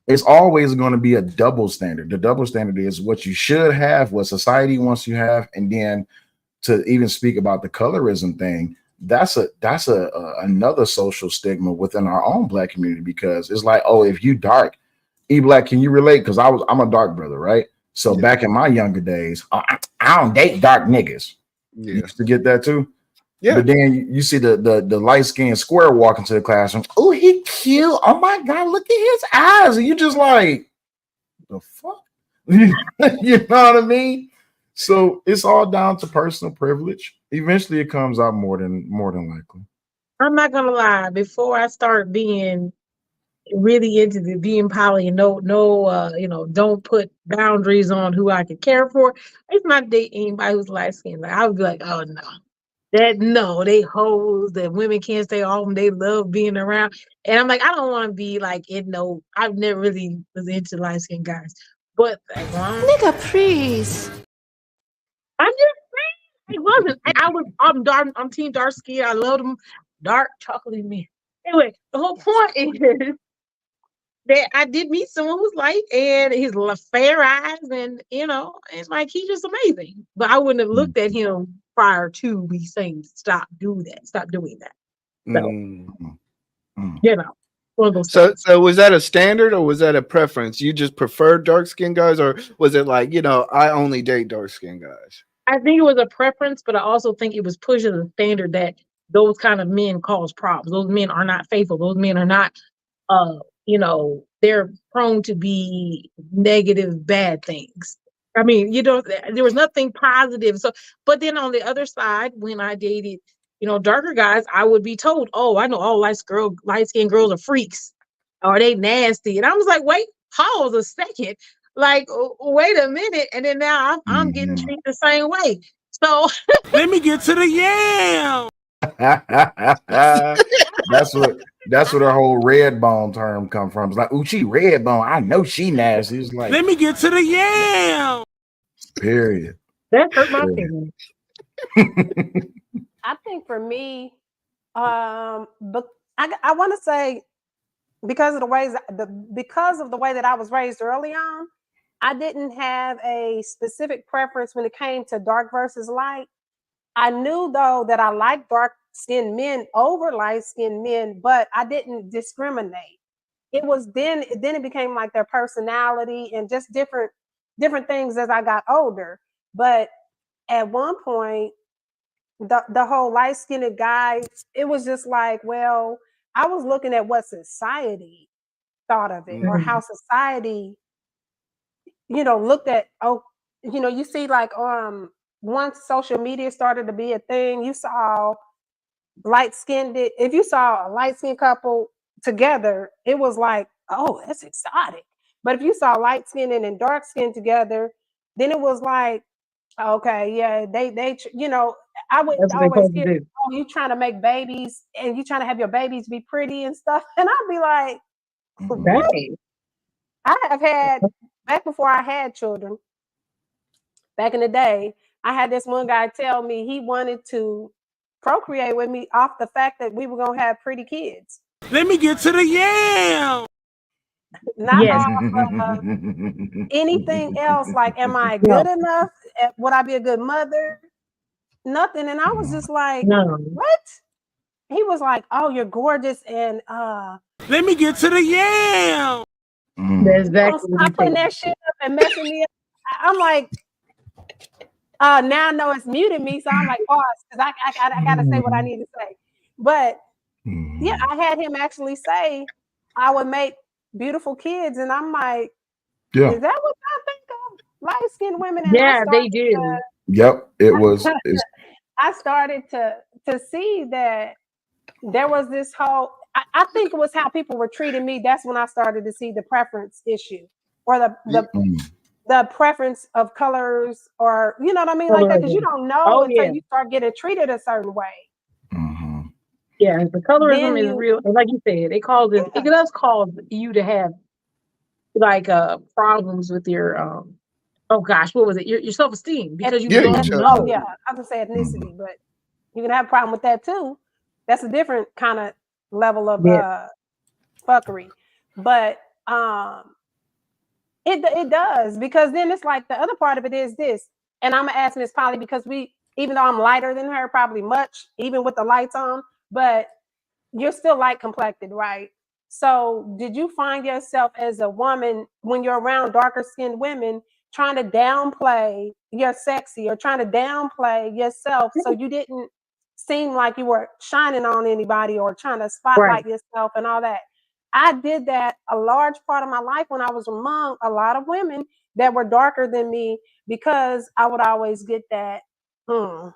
it's always going to be a double standard. The double standard is what you should have, what society wants you to have, and then to even speak about the colorism thing, that's another social stigma within our own Black community, because it's like, oh, if you dark, Black, can you relate? Because I'm a dark brother, right? So back in my younger days, I don't date dark niggas. You used to get that too. Yeah. But then you see the light-skinned square walk into the classroom. Oh, he cute. Oh my God, look at his eyes. And you just like, the fuck? You know what I mean? So it's all down to personal privilege. Eventually it comes out more than likely. I'm not gonna lie, before I start being really into the being poly and don't put boundaries on who I could care for, it's not date anybody who's light skinned. Like I would be like, oh no. They hoes that women can't stay home. They love being around. And I'm like, I don't want to be like I've never really was into light skinned guys. But nigga, please. I'm just saying, it wasn't. I'm dark. I'm team dark skin. I love them dark chocolatey men. Anyway, the whole point is that I did meet someone who's light and his fair eyes, and it's like he's just amazing. But I wouldn't have looked at him prior to me saying stop doing that. So one of those things. So was that a standard or was that a preference? You just prefer dark skinned guys, or was it like, I only date dark skinned guys? I think it was a preference, but I also think it was pushing the standard that those kind of men cause problems. Those men are not faithful. Those men are not they're prone to be negative, bad things. I mean, there was nothing positive. So, but then on the other side, when I dated, darker guys, I would be told, oh, I know all light-skinned girls are freaks, or they nasty. And I was like, wait, pause a second. Like, wait a minute. And then now I'm getting treated the same way. So let me get to the yam. That's where the whole red bone term come from. It's like, ooh, she red bone. I know she nasty. It's like, let me get to the yam. Period. That hurt my feelings. I think for me, but I want to say because of the way that I was raised early on, I didn't have a specific preference when it came to dark versus light. I knew though that I liked dark-skinned men over light-skinned men, but I didn't discriminate. It was then it became like their personality and just different things as I got older. But at one point, the whole light-skinned guy, it was just like, well, I was looking at what society thought of it, or how society, looked at, you see like once social media started to be a thing, you saw if you saw a light-skinned couple together, it was like, oh, that's exotic. But if you saw light-skinned and dark-skinned together, then it was like, okay, yeah, they I would always hear, oh, you trying to make babies and you trying to have your babies be pretty and stuff. And I'd be like, right. I have had, back before I had children, back in the day, I had this one guy tell me he wanted to procreate with me off the fact that we were going to have pretty kids. Let me get to the yam. Not off anything else. Like, am I good enough? Would I be a good mother? Nothing. And I was just like, what? He was like, oh, you're gorgeous. And let me get to the yam. That's exactly stop putting that shit up and messing me up. I'm like, now I know it's muted me, so I'm like, pause, because I gotta say what I need to say. But yeah, I had him actually say I would make beautiful kids, and I'm like, is that what I think of light-skinned women? And yeah, they do. Yep, it was. I started to see that there was this whole. I think it was how people were treating me. That's when I started to see the preference issue, or the preference of colors, or you know what I mean, like that, because you don't know until you start getting treated a certain way. Yeah, the colorism is real, and like you said, it does cause you to have like problems with your oh gosh, what was it? Your self-esteem because you Yeah, don't sure. Oh know. yeah, I would say ethnicity, but you can have a problem with that too. That's a different kind of level of Yeah. fuckery. But it does, because then it's like the other part of it is this, and I'm gonna ask Miss Polly, because even though I'm lighter than her, probably much, even with the lights on, but you're still light complected, right? So did you find yourself as a woman when you're around darker skinned women trying to downplay your sexy or trying to downplay yourself so you didn't seem like you were shining on anybody or trying to Right. spotlight yourself and all that? I did that a large part of my life when I was among a lot of women that were darker than me, because I would always get that, oh,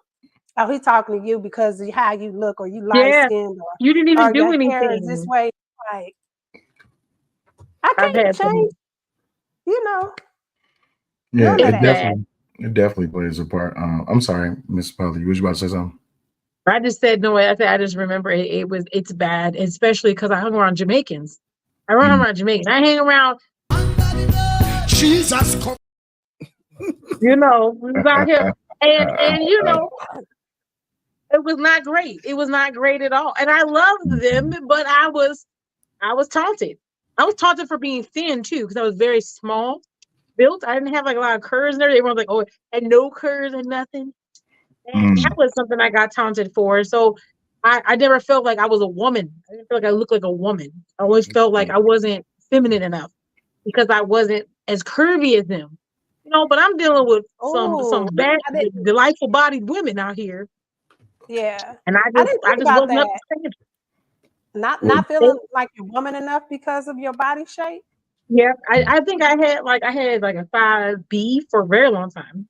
he talking to you because of how you look, or you light Yeah. skinned, You didn't even or do your hair is this anything. way. Like, I I've can't had some. change, you know, Yeah, none of It's that. bad. it definitely plays a part. I'm sorry, Miss Polly, was you about to say something? I just said no. I just remember it's bad, especially because I hung around Jamaicans. I run around Jamaicans. I hang around. Jesus. We was out here, and it was not great. It was not great at all. And I loved them, but I was taunted. I was taunted for being thin too, because I was very small built. I didn't have like a lot of curves and everything. Everyone was like, oh, and no curves and nothing. And that was something I got taunted for. So I never felt like I was a woman. I didn't feel like I looked like a woman. I always felt like I wasn't feminine enough because I wasn't as curvy as them. But I'm dealing with some Oh, bad, I didn't. delightful bodied women out here, Yeah, and I didn't I think just about wasn't up that. to standard. Not feeling like you're woman enough because of your body shape. Yeah, I think I had like a 5B for a very long time.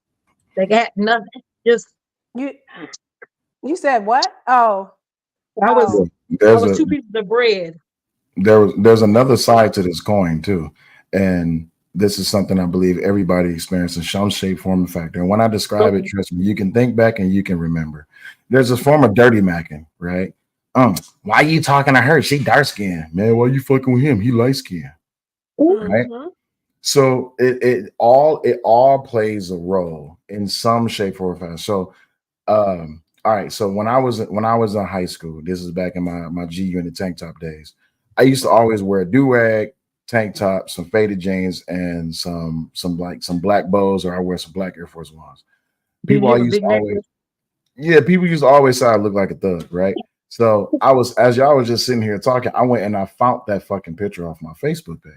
Like I had nothing. Just You you said what? Oh, I was oh, I There's was a two pieces of bread. there's another side to this coin too, and this is something I believe everybody experiences some shape, form, and factor. And when I describe it, Okay. trust me, you can think back and you can remember. There's a form of dirty macking, right? Why you talking to her? She dark skinned, man. Why you fucking with him? He light skinned, right? mm-hmm. So it all plays a role in some shape or fashion. So all right. So when I was in high school, this is back in my G Unit tank top days. I used to always wear a do-rag, tank top, some faded jeans, and some black bows, or I wear some black Air Force Ones. Did People you I have a used big to always necklace? Yeah, people used to always say I look like a thug, right? So as y'all was just sitting here talking, I went and I found that fucking picture off my Facebook page.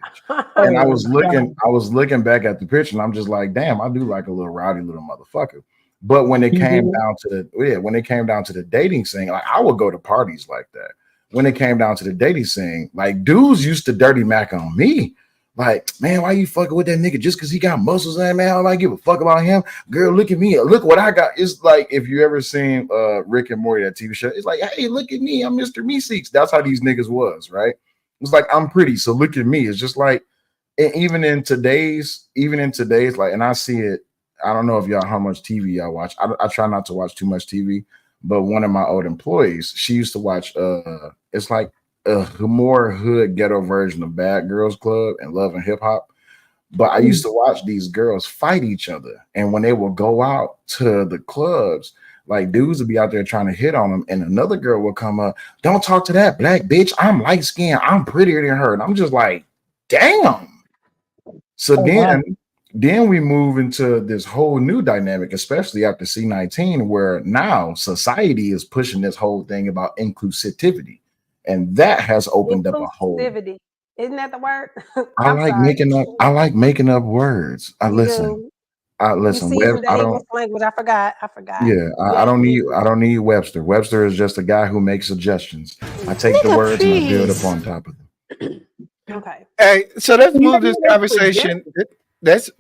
And I Oh was God. looking back at the picture, and I'm just like, damn, I do like a little rowdy little motherfucker. But when it You came did. down to the dating scene, like I would go to parties like that. When it came down to the dating scene, like dudes used to dirty mac on me. Like, man, why you fucking with that nigga just because he got muscles in, man? I don't give a fuck about him. Girl, look at me. Look what I got. It's like if you ever seen Rick and Morty, that TV show, it's like, hey, look at me. I'm Mr. Meeseeks. That's how these niggas was, right? It's like I'm pretty, so look at me. It's just like, and even in today's, like, and I see it. I don't know if y'all how much TV y'all watch. I try not to watch too much TV, but one of my old employees, she used to watch. It's like a more hood ghetto version of Bad Girls Club and Love and Hip Hop. But I used to watch these girls fight each other, and when they would go out to the clubs, like dudes would be out there trying to hit on them, and another girl would come up. Don't talk to that black bitch. I'm light skinned. I'm prettier than her, and I'm just like, damn. So Oh wow. then we move into this whole new dynamic, especially after C19, where now society is pushing this whole thing about inclusivity. And that has opened up a whole. Inclusivity. Isn't that the word? I I'm like sorry. making up, I like making up words. I You listen, do. I You listen, Web, seasoned the I English don't language. I forgot. I forgot. yeah, I Yes, don't you need do. I don't need Webster. Webster is just a guy who makes suggestions. I take the Nigga, words and I build please. upon top of them. Okay. Hey, so let's You move make this me conversation. Let's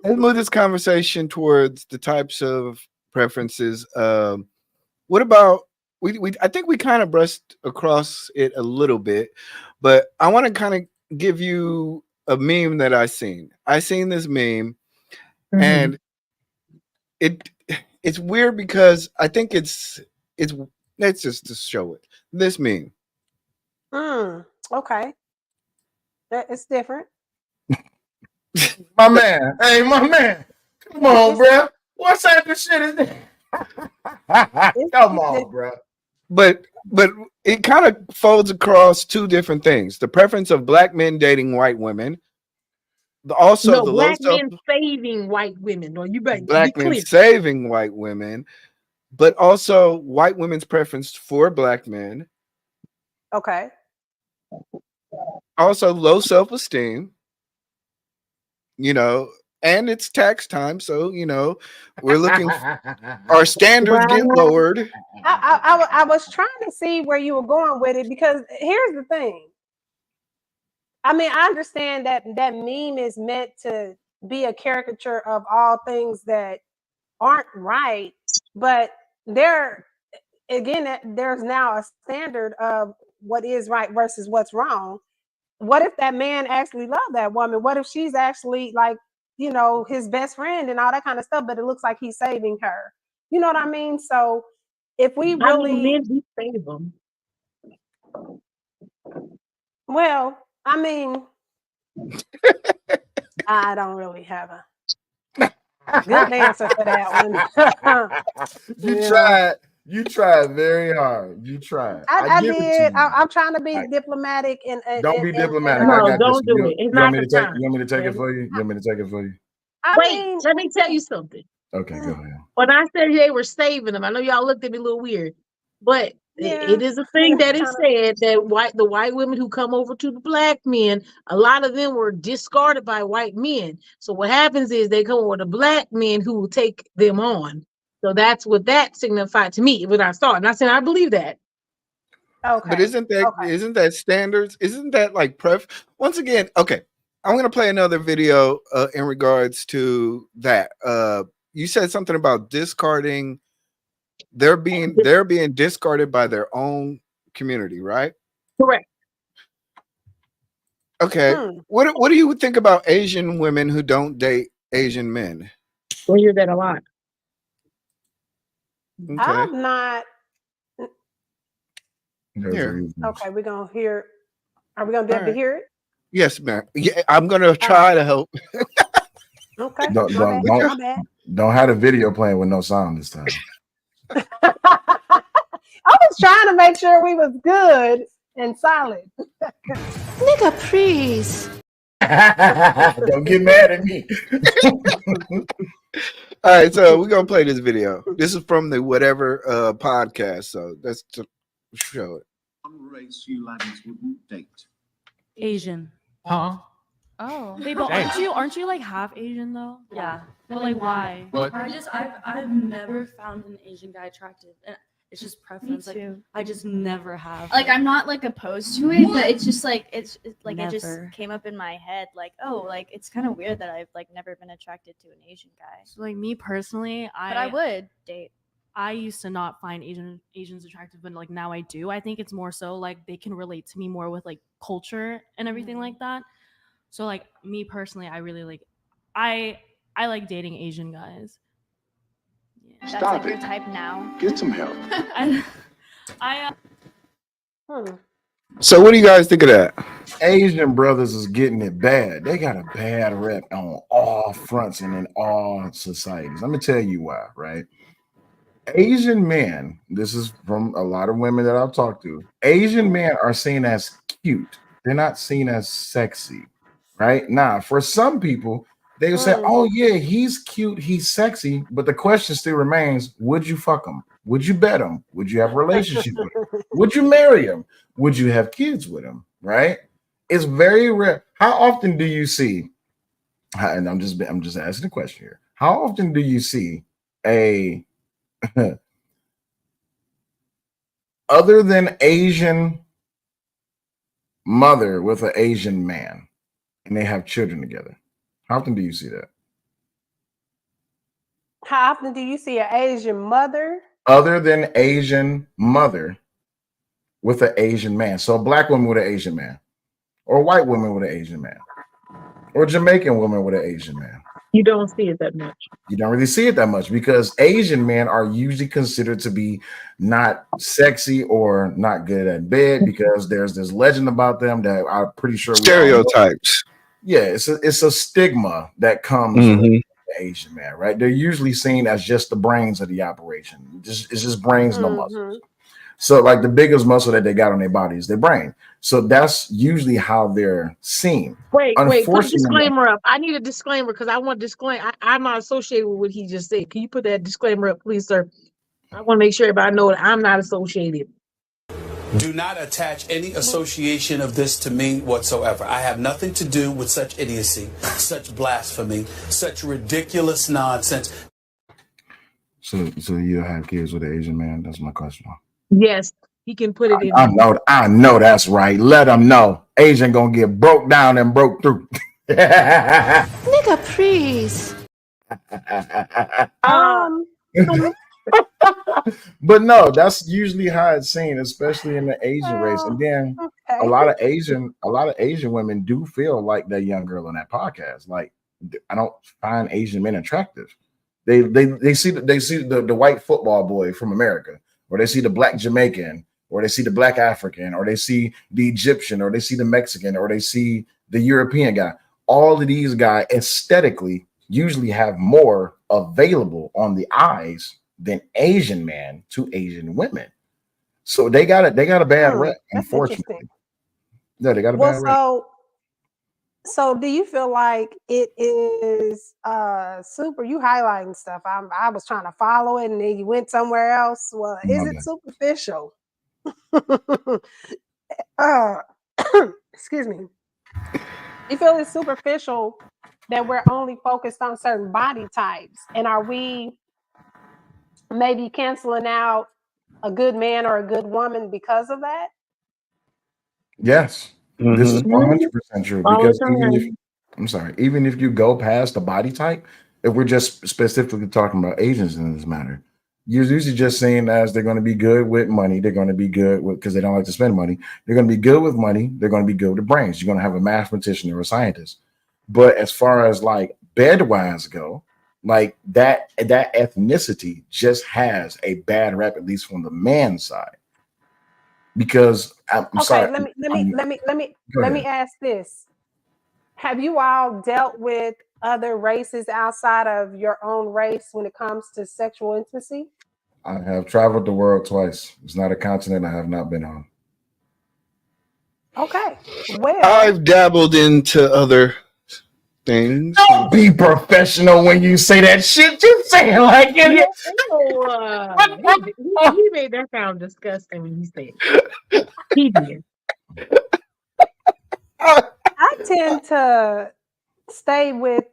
move this conversation towards the types of preferences. What about we? I think we kind of brushed across it a little bit, but I want to kind of give you a meme that I seen. I seen this meme, Mhm. and it's weird because I think it's let's just show it. This meme. Okay. It's different. My man. Hey, my man. Come on, bro. What type of shit is that? Come on, bro. But it kind of folds across two different things: the preference of black men dating white women, also the black men saving white women. No, you better black be men clear. saving white women, but also white women's preference for black men. Okay. Also low self-esteem. And it's tax time, so we're looking. Our standards get lowered. I was trying to see where you were going with it, because here's the thing. I mean, I understand that meme is meant to be a caricature of all things that aren't right, but there's now a standard of what is right versus what's wrong. What if that man actually loved that woman? What if she's actually like, his best friend and all that kind of stuff, but it looks like he's saving her? You know what I mean? So if we really, men do save them. Well, I mean, I don't really have a good answer for that one. You tried very hard. You tried. I give did. it to you. I'm trying to be diplomatic and don't be diplomatic. No, I got don't this. do it. It's not the time. You want me to take it for you? You want me to take it for you? Wait, let me tell you something. Okay, go ahead. When I said they were saving them, I know y'all looked at me a little weird, but it is a thing that is said that the white women who come over to the black men, a lot of them were discarded by white men. So what happens is they come over to black men who will take them on. So that's what that signified to me when I saw it. And I said, I believe that. Okay. But isn't that standards? Isn't that like once again, okay. I'm gonna play another video in regards to that. You said something about discarding. They're being discarded by their own community, right? Correct. Okay. What do you think about Asian women who don't date Asian men? We hear that a lot. Okay. I'm not. Here. Okay, we're gonna hear. Are we gonna be able to hear it? Yes, ma'am. Yeah, I'm gonna try to help. Okay. Don't have the video playing with no sound this time. I was trying to make sure we was good and solid. Nigga, please. Don't get mad at me. All right, so we're gonna play this video. This is from the whatever podcast. So let's show it. One race you ladies wouldn't date. Asian. Huh? Oh, wait, but aren't you like half Asian though? Yeah. But like, why? What? I've never found an Asian guy attractive, and it's just preference. Me too. Like, I just never have. Like, I'm not like opposed to it, but it's just like it's like Never. it just came up in my head. Like, oh, like it's kind of weird that I've like never been attracted to an Asian guy. So, like me personally, But I would date. I used to not find Asians attractive, but like now I do. I think it's more so like they can relate to me more with like culture and everything like that. So like me personally, I really like I like dating Asian guys. Yeah. That's like your type now. Get some help. So what do you guys think of that? Asian brothers is getting it bad. They got a bad rep on all fronts and in all societies. Let me tell you why, right? Asian men, this is from a lot of women that I've talked to. Asian men are seen as cute. They're not seen as sexy, right? Now, for some people, they will say, oh, yeah, he's cute, he's sexy. But the question still remains, would you fuck him? Would you bet him? Would you have a relationship with him? Would you marry him? Would you have kids with him, right? It's very rare. How often do you see, and I'm just asking a question here. How often do you see a other than Asian mother with an Asian man and they have children together? How often do you see that? How often do you see an Asian mother? Other than Asian mother with an Asian man. So a black woman with an Asian man, or a white woman with an Asian man, or a Jamaican woman with an Asian man. You don't see it that much. You don't really see it that much because Asian men are usually considered to be not sexy or not good at bed because there's this legend about them that I'm pretty sure stereotypes. Yeah, it's a stigma that comes with the Asian man, right? They're usually seen as just the brains of the operation. It's just brains, no muscles. So like the biggest muscle that they got on their body is their brain. So that's usually how they're seen. Wait, put a disclaimer up. I need a disclaimer because I want to disclaim. I'm not associated with what he just said. Can you put that disclaimer up, please, sir? I want to make sure everybody know that I'm not associated. Do not attach any association of this to me whatsoever. I have nothing to do with such idiocy, such blasphemy, such ridiculous nonsense. So you have kids with an Asian man? That's my question. Yes, he can put it in. I know that's right. Let them know. Asian gonna get broke down and broke through. Nigga, please. But no, that's usually how it's seen, especially in the Asian race. And then a lot of Asian women do feel like that young girl on that podcast. Like, I don't find Asian men attractive. They see the white football boy from America, or they see the black Jamaican, or they see the black African, or they see the Egyptian, or they see the Mexican, or they see the European guy. All of these guys aesthetically usually have more available on the eyes than Asian men to Asian women. So they got a bad rep, unfortunately. Yeah, they got a bad rep. So do you feel like it is super? You highlighting stuff. I was trying to follow it, and then you went somewhere else. Well, is it superficial? Excuse me. You feel it's superficial that we're only focused on certain body types, and are we maybe canceling out a good man or a good woman because of that? Yes. This is 100% true because even if you go past the body type, if we're just specifically talking about Asians in this matter, you're usually just saying as they're going to be good with money, they're going to be good with because they don't like to spend money. They're going to be good with money. They're going to be good with brains. You're going to have a mathematician or a scientist. But as far as like bedwise go, like that ethnicity just has a bad rep, at least from the man's side. Because I'm sorry. Let me ask this. Have you all dealt with other races outside of your own race when it comes to sexual intimacy? I have traveled the world twice. It's not a continent I have not been on. Okay. Well, I've dabbled into other things. Don't be professional when you say that shit. You say it like it. He made that sound disgusting when he said it. He did. I tend to stay with.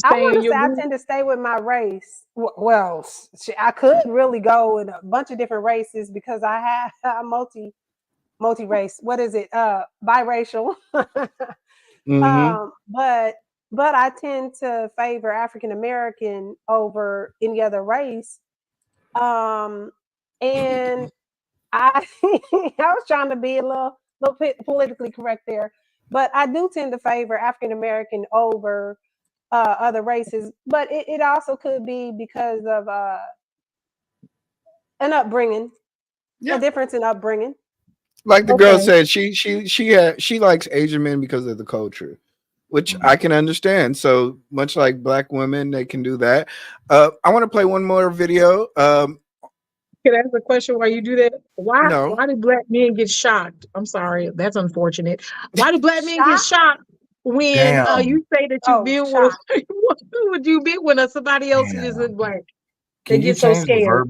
I tend to stay with my race. Well, I could really go in a bunch of different races because I have a multi-race. What is it? Biracial. But I tend to favor African American over any other race. And I was trying to be a little politically correct there, but I do tend to favor African American over other races. But it also could be because of an upbringing, a difference in upbringing. Like the girl said, she likes Asian men because of the culture, which I can understand. So much like black women, they can do that. I want to play one more video. Can I ask a question while you do that? Why do black men get shocked? I'm sorry, that's unfortunate. Why do black men get shocked when you say that you've been with who would you be when somebody else who isn't black? They get so scared.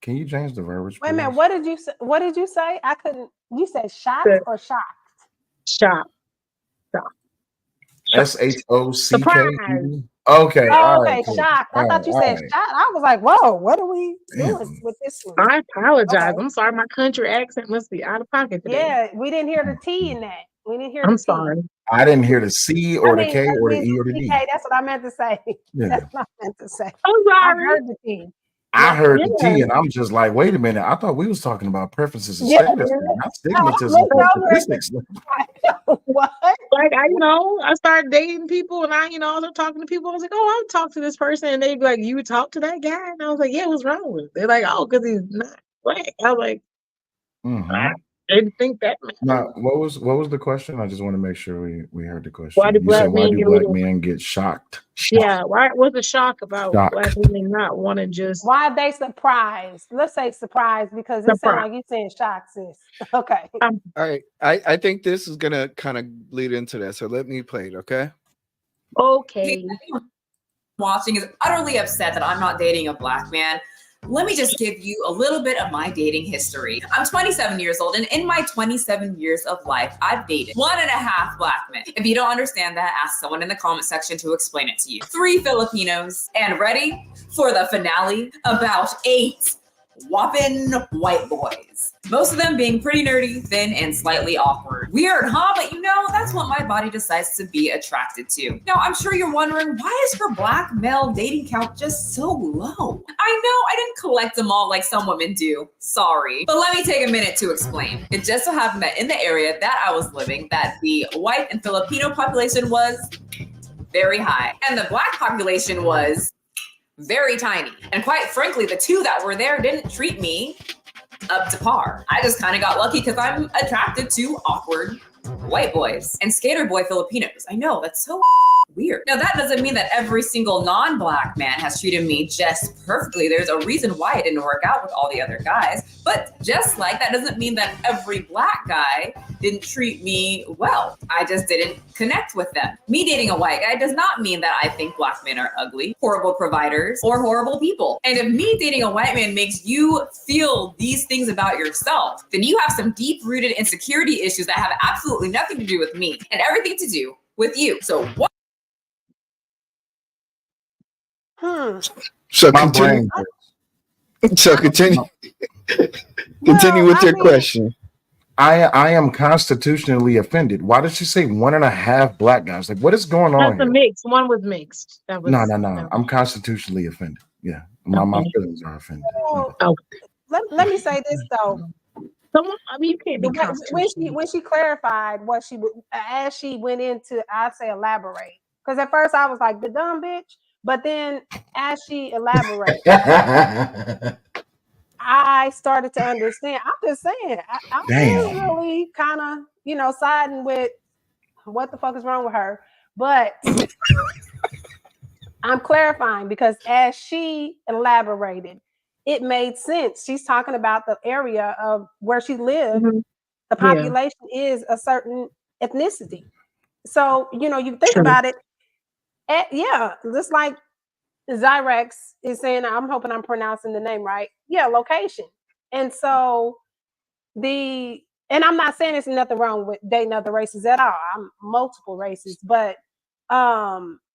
Can you change the verbiage? Wait a minute. What did you say? What did you say? I couldn't. You said shocked or shocked? Shocked. SHOCK. Okay. Okay. Shocked. I thought you said shocked. I was like, whoa, what are we doing with this one? I apologize. I'm sorry. My country accent must be out of pocket today. Yeah, we didn't hear the T in that. We didn't hear. I'm sorry. I didn't hear the C or the K or the E or the D. That's what I meant to say. Yeah. That's what I meant to say. I'm sorry. I heard the T. I heard the T, and I'm just like, wait a minute. I thought we was talking about preferences and standards, not stigmatism or statistics. What? Like I started dating people, and I was talking to people. I was like, oh, I'll talk to this person, and they'd be like, you would talk to that guy, and I was like, yeah, what's wrong with it? They're like, oh, because he's not black. I was like, I didn't think that. Now, what was the question? I just want to make sure we heard the question. Why do black men get shocked? Yeah, why? What's the shock about black women not want to just? Why are they surprised? Let's say surprised because it sounds like you're saying shocked, sis. Okay. All right. I think this is gonna kind of lead into that. So let me play it, okay? Okay. Watching is utterly upset that I'm not dating a black man. Let me just give you a little bit of my dating history. I'm 27 years old, and in my 27 years of life, I've dated 1.5 black men. If you don't understand that, ask someone in the comment section to explain it to you. 3 Filipinos, and ready for the finale, about 8 whopping white boys. Most of them being pretty nerdy, thin, and slightly awkward. Weird, huh? But that's what my body decides to be attracted to. Now, I'm sure you're wondering, why is your black male dating count just so low? I know I didn't collect them all like some women do. Sorry. But let me take a minute to explain. It just so happened that in the area that I was living, that the white and Filipino population was very high. And the black population was very tiny. And quite frankly, the 2 that were there didn't treat me up to par. I just kind of got lucky because I'm attracted to awkward white boys and skater boy Filipinos. I know, that's so weird. Now, that doesn't mean that every single non-black man has treated me just perfectly. There's a reason why it didn't work out with all the other guys. But just like that doesn't mean that every black guy didn't treat me well. I just didn't connect with them. Me dating a white guy does not mean that I think black men are ugly, horrible providers, or horrible people. And if me dating a white man makes you feel these things about yourself, then you have some deep-rooted insecurity issues that have absolutely nothing to do with me and everything to do with you. So what? So continue. So continue. Continue with your question. I am constitutionally offended. Why did she say 1.5 black guys? Like, what is going on? That's a mix. One was mixed. That was, no. I'm constitutionally offended. Yeah, my feelings are offended. Let me say this though. You can't be when she clarified what as she went into, I'd say elaborate. Because at first I was like the dumb bitch, but then as she elaborated, I started to understand. I'm just saying, I was really kind of, siding with what the fuck is wrong with her. But I'm clarifying because as she elaborated, it made sense. She's talking about the area of where she lived. Mm-hmm. The population is a certain ethnicity. So, you think about it. Just like Zyrex is saying, I'm hoping I'm pronouncing the name right. Yeah, location. And so and I'm not saying there's nothing wrong with dating other races at all. I'm multiple races, but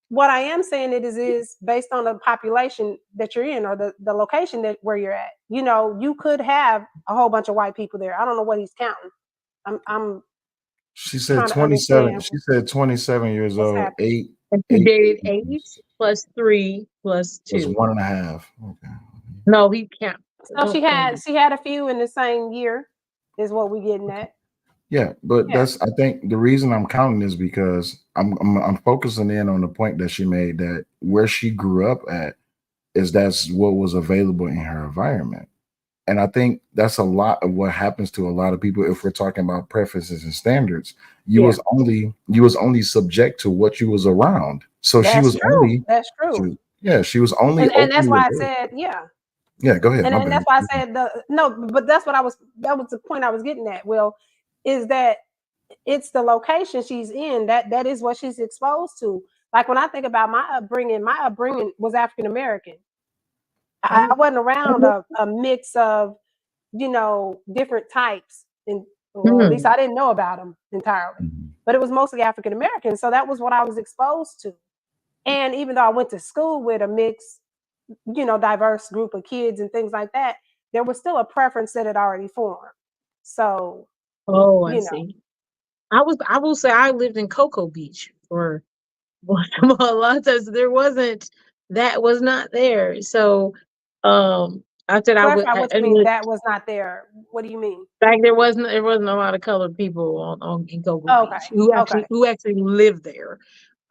what I am saying is based on the population that you're in or the location where you're at. You could have a whole bunch of white people there. I don't know what he's counting. She said 27. She said 27 years old. 8. And she dated 8 plus 3 plus 2. It was 1.5. Okay. No, he can't. So she had a few in the same year, is what we're getting at. Yeah, but that's, I think the reason I'm counting is because I'm focusing in on the point that she made, that where she grew up at that's what was available in her environment. And I think that's a lot of what happens to a lot of people. If we're talking about preferences and standards, you was only subject to what you was around. So that's that's true. She was only, and that's why I said, yeah, go ahead. And that's why I said but that's what that was the point I was getting at. Will, is that it's the location she's in that is what she's exposed to. Like when I think about my upbringing was African American. I wasn't around a mix of, different types, and at least I didn't know about them entirely. But it was mostly African American, so that was what I was exposed to. And even though I went to school with a mixed, diverse group of kids and things like that, there was still a preference that had already formed. So, I see. I will say I lived in Cocoa Beach for a lot of times. That was not there. So I said I would. Clarify what you mean that was not there. What do you mean? Like there wasn't a lot of colored people on in Cocoa Beach Okay. who actually lived there.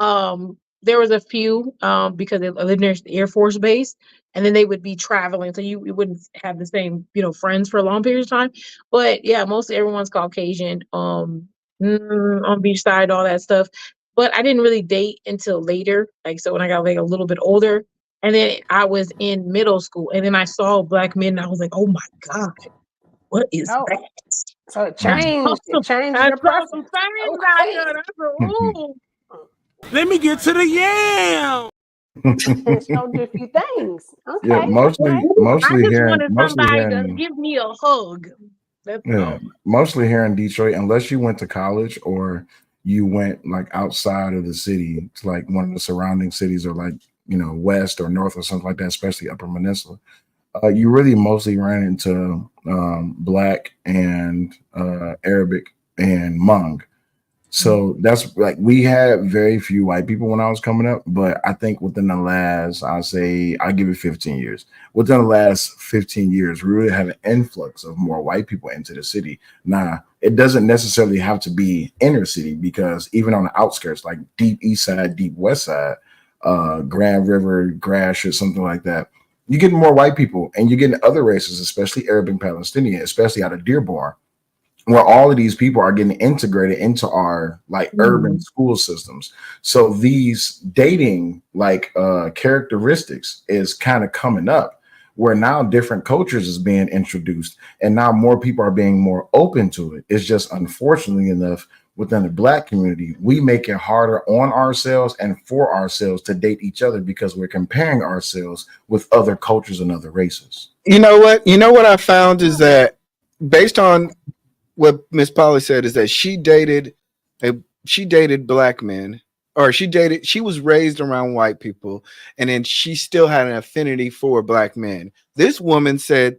There was a few because they lived near the Air Force Base, and then they would be traveling, so you wouldn't have the same friends for a long period of time. But yeah, mostly everyone's Caucasian. On beachside, all that stuff. But I didn't really date until later, like so when I got like a little bit older, and then I was in middle school, and then I saw black men, and I was like, oh my god. What is that? So it changed. It changed your preference. Let me get to the yam. Showed you a few things. Okay. Yeah, mostly I just here, wanted mostly somebody here, to give me a hug. mostly here in Detroit. Unless you went to college or you went like outside of the city to like one of the surrounding cities, or like west or north or something like that, especially Upper Peninsula. You really mostly ran into Black and Arabic and Hmong. So that's like, we had very few white people when I was coming up, but I think within the last, I'll give it 15 years. Within the last 15 years, we really had an influx of more white people into the city. Now, it doesn't necessarily have to be inner city, because even on the outskirts, like deep east side, deep west side, Grand River, Gratiot, something like that, you're getting more white people, and you're getting other races, especially Arab and Palestinian, especially out of Dearborn, where all of these people are getting integrated into our like urban school systems. So these dating characteristics is kind of coming up, where now different cultures is being introduced, and now more people are being more open to it. It's just, unfortunately enough, within the Black community, we make it harder on ourselves and for ourselves to date each other, because we're comparing ourselves with other cultures and other races. You know what I found is that, based on what Miss Polly said, is that she dated Black men, or she was raised around white people, and then she still had an affinity for Black men. This woman said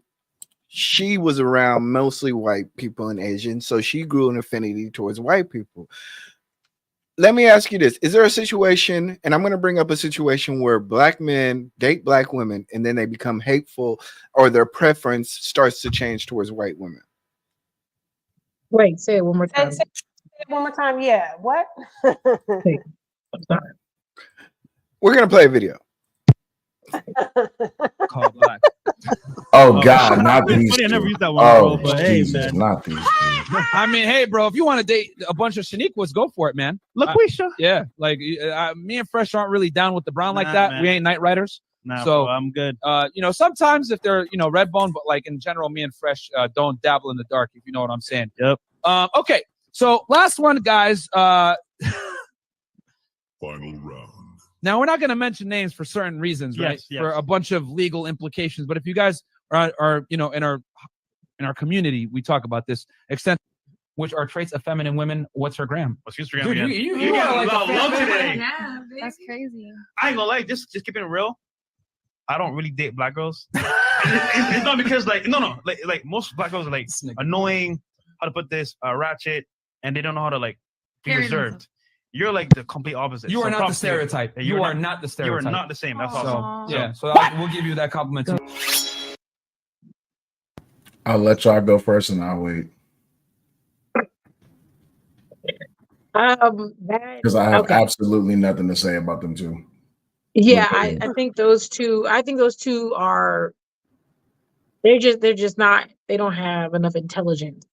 she was around mostly white people and Asian, so she grew an affinity towards white people. Let me ask you this. Is there a situation, and I'm going to bring up a situation, where Black men date Black women and then they become hateful, or their preference starts to change towards white women? Wait, say it one more time. Say it one more time. Yeah. What? I'm sorry. We're going to play a video. Call Black. Oh God, not these. I never used that one, bro, but hey, Jesus, man. not these. I mean, hey, bro, if you want to date a bunch of Shaniquas, go for it, man. LaQuisha. Yeah, like me and Fresh aren't really down with the brown like that. Man. We ain't night riders. Nah, so bro, I'm good. Sometimes if they're red bone, but like in general, me and Fresh don't dabble in the dark, if you know what I'm saying. Yep. Okay, so last one, guys. Final round. Now, we're not going to mention names for certain reasons, right? Yes. For a bunch of legal implications. But if you guys are in our community, we talk about this extent. Which are traits of feminine women? What's her gram? What's your Instagram? Dude, again? you are like a low today. Yeah, that's crazy. I ain't gonna lie, just keeping it real. I don't really date Black girls. it's not because like most Black girls are like annoying. How to put this? Ratchet, and they don't know how to like be reserved. You're like the complete opposite. You are not the stereotype. You are not the stereotype. You are not the same. That's awesome. Yeah. So we'll give you that compliment too. I'll let y'all go first, and I'll wait. Because I have absolutely nothing to say about them too. Yeah, I think those two. I think those two are. They're just not. They don't have enough intelligence,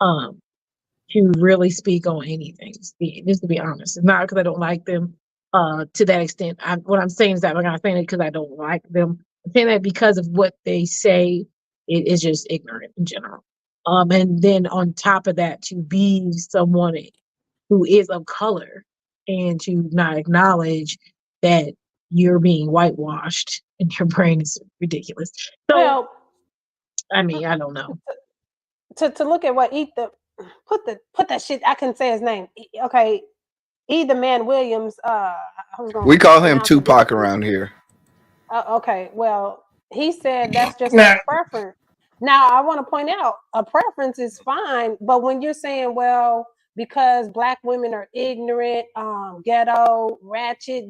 to really speak on anything. Just to be honest, it's not because I don't like them. To that extent, what I'm saying is that I'm not saying it because I don't like them. I'm saying that because of what they say, it is just ignorant in general. And then on top of that, to be someone who is of color and to not acknowledge that you're being whitewashed and your brain is ridiculous. So, I mean, I don't know. To look at what put that shit. I can say his name. Okay, Either Man Williams. We call him Tupac around here. Okay, well, he said that's just a preference. Now, I want to point out a preference is fine, but when you're saying, well, because Black women are ignorant, ghetto, ratchet,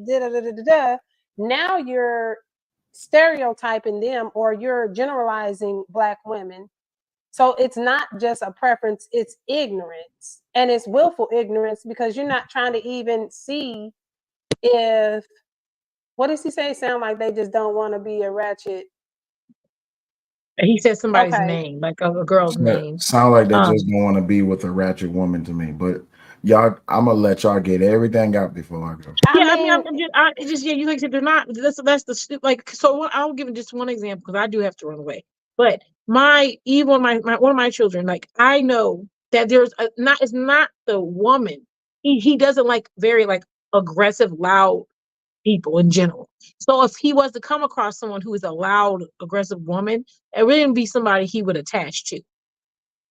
now you're stereotyping them or you're generalizing Black women. So it's not just a preference, it's ignorance. And it's willful ignorance because you're not trying to even see if, what does he say? Sound like they just don't want to be a ratchet. He said somebody's name, like a girl's name. Sound like they just don't want to be with a ratchet woman to me. But y'all, I'm gonna let y'all get everything out before I go. You like said they're not. That's the like. So I'll give just one example because I do have to run away. But one of my children, like I know that there's it's not the woman. He doesn't like very like aggressive, loud people in general. So if he was to come across someone who is a loud, aggressive woman, it wouldn't be somebody he would attach to.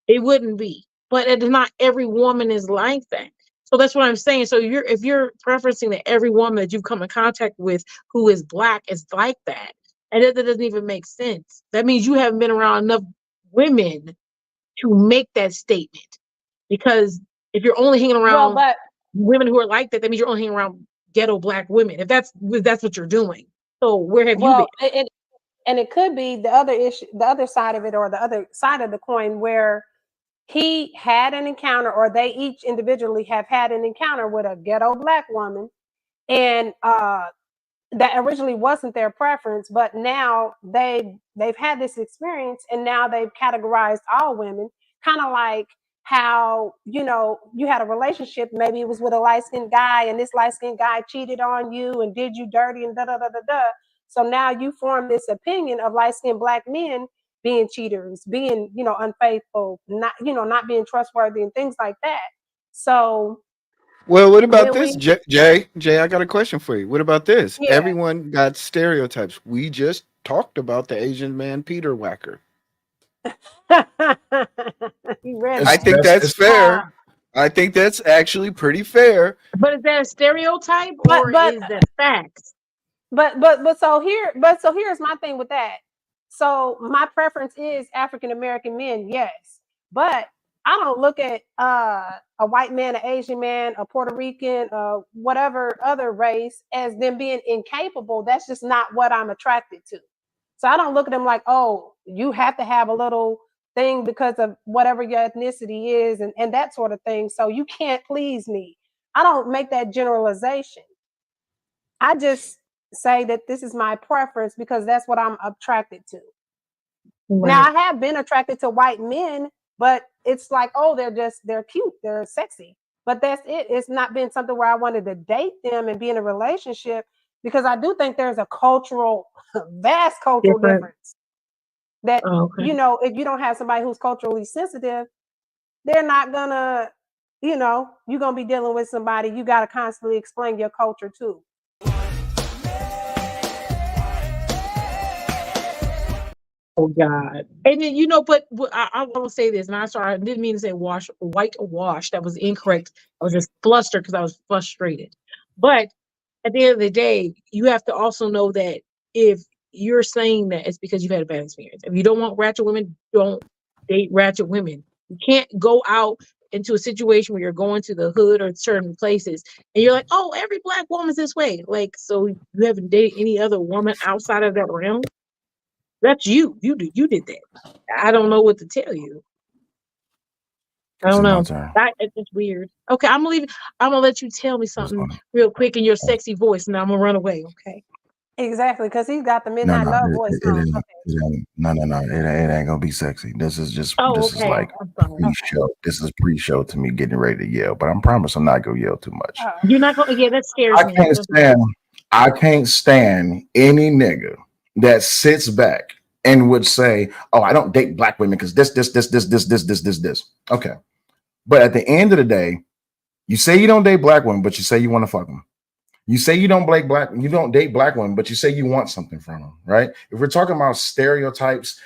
It wouldn't be. But it is not every woman is like that. So that's what I'm saying. So if you're preferencing that every woman that you've come in contact with who is Black is like that, and that doesn't even make sense. That means you haven't been around enough women to make that statement. Because if you're only hanging around women who are like that, that means you're only hanging around ghetto Black women. If that's what you're doing. So where have you been? And it could be the other issue, the other side of it, or the other side of the coin, where he had an encounter, or they each individually have had an encounter with a ghetto Black woman, and that originally wasn't their preference, but now they've had this experience, and now they've categorized all women, kind of like how, you had a relationship, maybe it was with a light-skinned guy, and this light-skinned guy cheated on you and did you dirty and da-da-da-da-da. So now you form this opinion of light-skinned Black men being cheaters, being, unfaithful, not being trustworthy and things like that. So well, what about this, Jay? I got a question for you. What about this? Yeah. Everyone got stereotypes. We just talked about the Asian man Peter Whacker. I think that's fair. I think that's actually pretty fair. But is that a stereotype or is that facts? But here's my thing with that. So my preference is African American men, yes, but I don't look at a white man, an Asian man, a Puerto Rican, whatever other race as them being incapable. That's just not what I'm attracted to. So I don't look at them like, oh, you have to have a little thing because of whatever your ethnicity is and that sort of thing. So you can't please me. I don't make that generalization. I just say that this is my preference because that's what I'm attracted to. Wow. Now I have been attracted to white men, but it's like, oh, they're cute, they're sexy. But that's it. It's not been something where I wanted to date them and be in a relationship, because I do think there's a vast cultural difference. That, if you don't have somebody who's culturally sensitive, they're not gonna, you're gonna be dealing with somebody you got to constantly explain your culture to. Oh God. And then, but I will say this, and I didn't mean to say whitewash. That was incorrect. I was just flustered because I was frustrated. But at the end of the day, you have to also know that if you're saying that, it's because you've had a bad experience. If you don't want ratchet women, don't date ratchet women. You can't go out into a situation where you're going to the hood or certain places and you're like, oh, every Black woman's this way. Like, so you haven't dated any other woman outside of that realm? That's you. You did that. I don't know what to tell you. I don't know. It's weird. Okay, I'm gonna let you tell me something real quick in your sexy voice, and I'm gonna run away. Okay. Exactly, because he's got the midnight love voice. No, it ain't gonna be sexy. This is just is like pre-show. This is pre-show to me getting ready to yell, but I promise I'm not gonna yell too much. You're not gonna. Yeah, that scares me. I can't stand any nigga that sits back and would say, "Oh, I don't date Black women because this." Okay, but at the end of the day, you say you don't date Black women, but you say you want to fuck them. You say you don't date Black women, but you say you want something from them, right? If we're talking about stereotypes,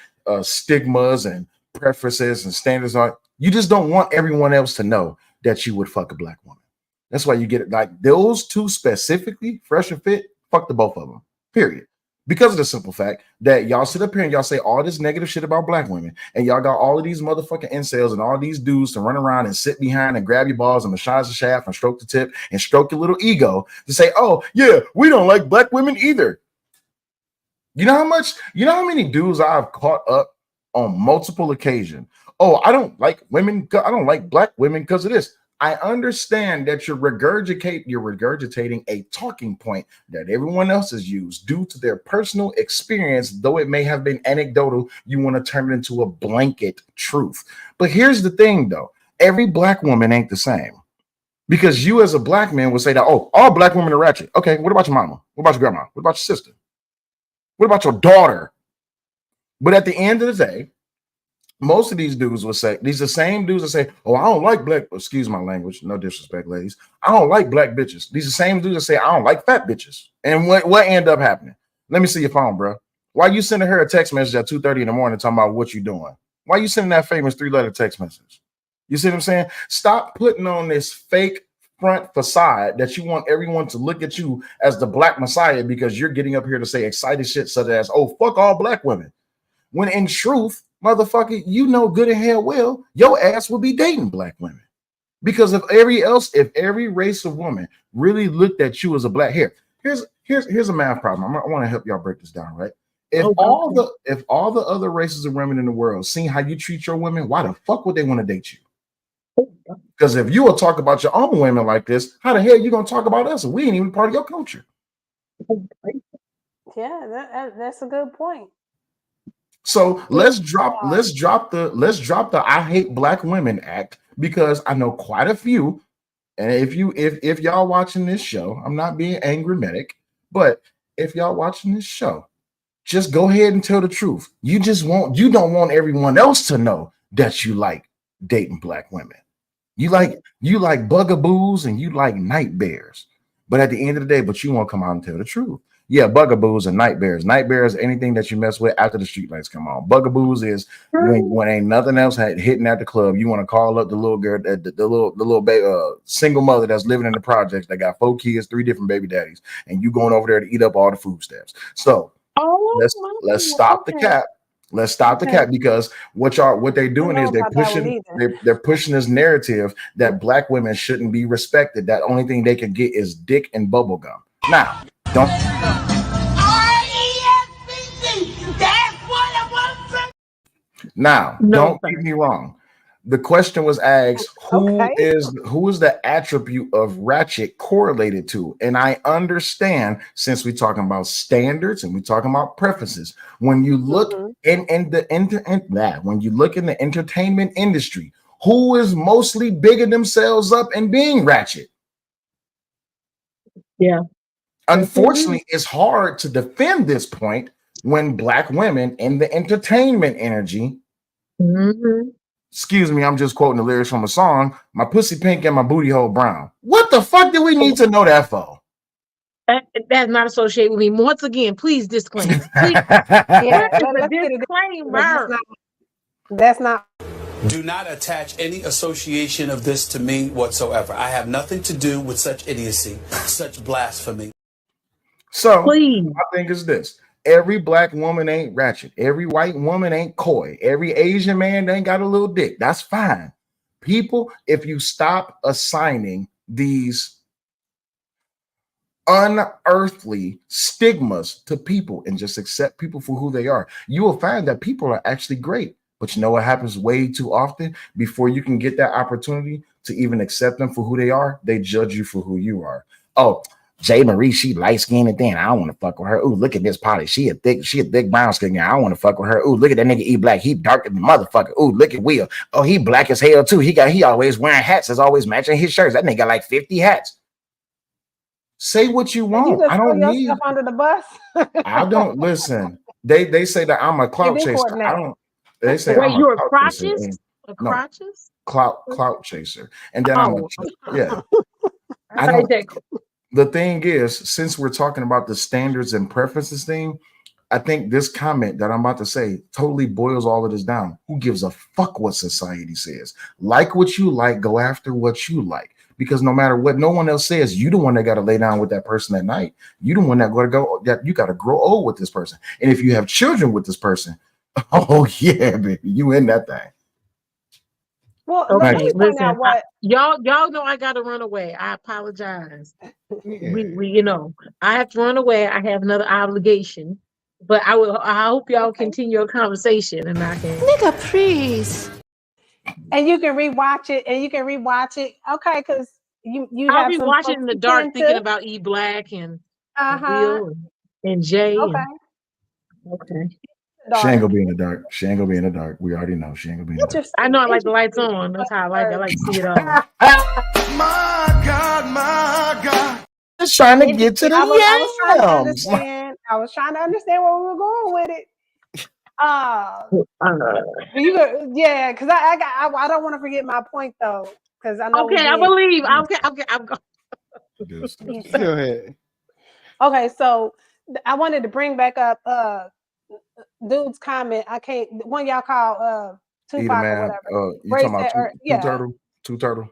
stigmas, and preferences and standards, you just don't want everyone else to know that you would fuck a Black woman. That's why you get it. Like those two specifically, Fresh and Fit, fuck the both of them. Period. Because of the simple fact that y'all sit up here and y'all say all this negative shit about Black women, and y'all got all of these motherfucking incels and all these dudes to run around and sit behind and grab your balls and massage the shaft and stroke the tip and stroke your little ego to say, oh, yeah, we don't like Black women either. You know how many dudes I've caught up on multiple occasions. Oh, I don't like women. I don't like black women because of this. I understand that you're regurgitating a talking point that everyone else has used due to their personal experience, though it may have been anecdotal. You want to turn it into a blanket truth. But here's the thing, though: every black woman ain't the same. Because you, as a black man, would say that, oh, all black women are ratchet. Okay, what about your mama? What about your grandma? What about your sister? What about your daughter? But at the end of the day, most of these dudes will say, these are the same dudes that say, oh, I don't like black, excuse my language, no disrespect, ladies. I don't like black bitches. These are the same dudes that say, I don't like fat bitches. And what end up happening? Let me see your phone, bro. Why you sending her a text message at 2:30 in the morning talking about what you doing? Why you sending that famous 3-letter text message? You see what I'm saying? Stop putting on this fake front facade that you want everyone to look at you as the black messiah because you're getting up here to say excited shit such as, oh, fuck all black women. When in truth, motherfucker, you know good and hell well, your ass will be dating black women. Because if every race of woman really looked at you as a black hair, here's a math problem. I want to help y'all break this down, right? If all the other races of women in the world seen how you treat your women, why the fuck would they want to date you? Because if you will talk about your own women like this, how the hell you gonna talk about us? We ain't even part of your culture. Yeah, that's a good point. So let's drop the I hate black women act, because I know quite a few. And if y'all watching this show, I'm not being angry medic, but if y'all watching this show, just go ahead and tell the truth. You don't want everyone else to know that you like dating black women. You like bugaboos and you like night bears. But at the end of the day, but you won't come out and tell the truth. Yeah, bugaboos and night bears. Night bears, anything that you mess with after the street lights come on. Bugaboos is when ain't nothing else hitting at the club. You want to call up the little girl, the little baby, single mother that's living in the projects that got 4 kids, 3 different baby daddies, and you going over there to eat up all the food stamps. So let's stop the cap. Let's stop the cap, because what they're doing is they're pushing this narrative that black women shouldn't be respected. That only thing they can get is dick and bubble gum. Now, don't. Now, don't get me wrong. The question was asked, who is the attribute of ratchet correlated to? And I understand, since we're talking about standards and we're talking about preferences, when you look in the entertainment industry, who is mostly bigging themselves up and being ratchet? Yeah. Unfortunately, it's hard to defend this point when black women in the entertainment energy. Excuse me, I'm just quoting the lyrics from a song. My pussy pink and my booty hole brown. What the fuck do we need to know that for? That's not associated with me. Once again, please disclaimer. Please. Disclaimer. That's not. Do not attach any association of this to me whatsoever. I have nothing to do with such idiocy, such blasphemy. So my thing is this. Every black woman ain't ratchet. Every white woman ain't coy. Every Asian man ain't got a little dick. That's fine. People, if you stop assigning these unearthly stigmas to people and just accept people for who they are, you will find that people are actually great. But you know what happens way too often? Before you can get that opportunity to even accept them for who they are, they judge you for who you are. Oh, Jay Marie, she light skinned and thin. I don't want to fuck with her. Ooh, look at this Polly. She a thick brown skin. I don't want to fuck with her. Ooh, look at that nigga E Black. He dark as the motherfucker. Ooh, look at Will. Oh, he black as hell too. He always wearing hats. That's always matching his shirts. That nigga got like 50 hats. Say what you want. You just I don't throw need yourself under the bus. I don't listen. They say that I'm a clout chaser. I don't. They say wait, I'm you're a crotches? A crotches? Clout chaser. And then I'm yeah. I don't. The thing is, since we're talking about the standards and preferences thing, I think this comment that I'm about to say totally boils all of this down. Who gives a fuck what society says? Like what you like, go after what you like. Because no matter what no one else says, you the one that got to lay down with that person at night. You the one that you got to grow old with this person. And if you have children with this person, oh yeah, baby, you in that thing. Well, let me point out what y'all know. I got to run away. I apologize. Yeah. We I have to run away. I have another obligation. But I hope y'all continue your conversation and I can. Nigga, please. And you can rewatch it. Okay, because you I'll have be some watching folks in the who dark tend thinking to. about E Black and Uh-huh. Will and Jay. Okay. Okay. She ain't gonna be in the dark. She ain't gonna be in the dark. We already know she ain't gonna be in the dark. I know I like the lights on. That's how I like it. I like to see it all. My God. Just trying to get to the I was trying to yams. understand. I was trying to understand where we were going with it. Yeah, because I don't want to forget my point though, because I know. Okay, I believe. Okay, I'm going. Go ahead. Okay, so I wanted to bring back up dude's comment. I can't. One y'all call Tupac or whatever. You talking about two turtle?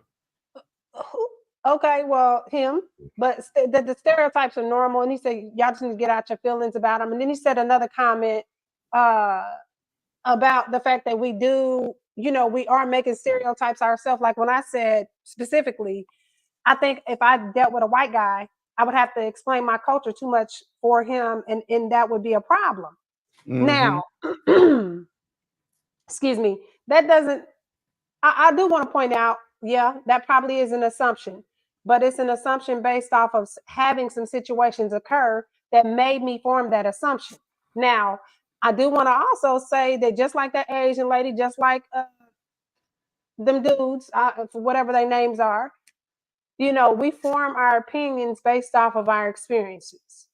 Okay, well, him, but the stereotypes are normal. And he said, y'all just need to get out your feelings about him. And then he said another comment about the fact that we do, we are making stereotypes ourselves. Like when I said specifically, I think if I dealt with a white guy, I would have to explain my culture too much for him, and that would be a problem. Now, excuse me, that doesn't, I do want to point out, yeah, that probably is an assumption, but it's an assumption based off of having some situations occur that made me form that assumption. Now, I do want to also say that just like that Asian lady, just like them dudes, whatever their names are, we form our opinions based off of our experiences.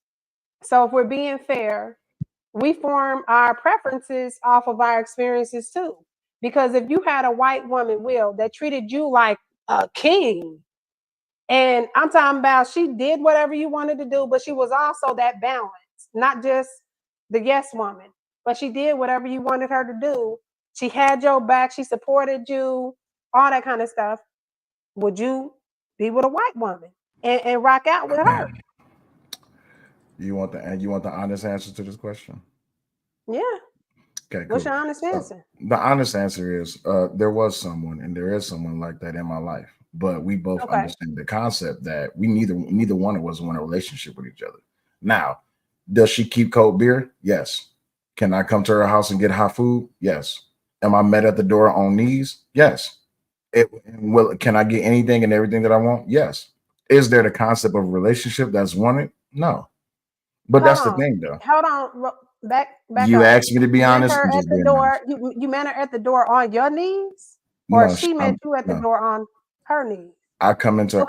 So if we're being fair, we form our preferences off of our experiences too. Because if you had a white woman, Will, that treated you like a king, and I'm talking about she did whatever you wanted to do, but she was also that balance, not just the yes woman, but she did whatever you wanted her to do. She had your back, she supported you, all that kind of stuff. Would you be with a white woman and rock out with her? You want the honest answer to this question? Yeah. Okay, cool. What's your honest answer? The honest answer is there was someone, and there is someone like that in my life, but we both understand the concept that we neither one of us want a relationship with each other. Now, does she keep cold beer? Yes. Can I come to her house and get hot food? Yes. Am I met at the door on knees? Yes. Can I get anything and everything that I want? Yes. Is there the concept of a relationship that's wanted? No. But that's the thing, though. Hold on. Back you up. asked me to be honest. Her at the door. You met her at the door on your knees, or she met you at the door on her knees. I come into her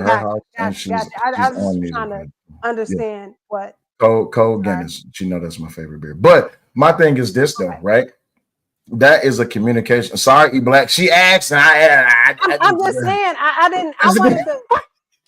house and she's I was on just trying to understand what. Cold Guinness. You know that's my favorite beer. But my thing is this though, right? That is a communication. Sorry, E Black. She asked, and I'm just saying. I didn't. I wanted to.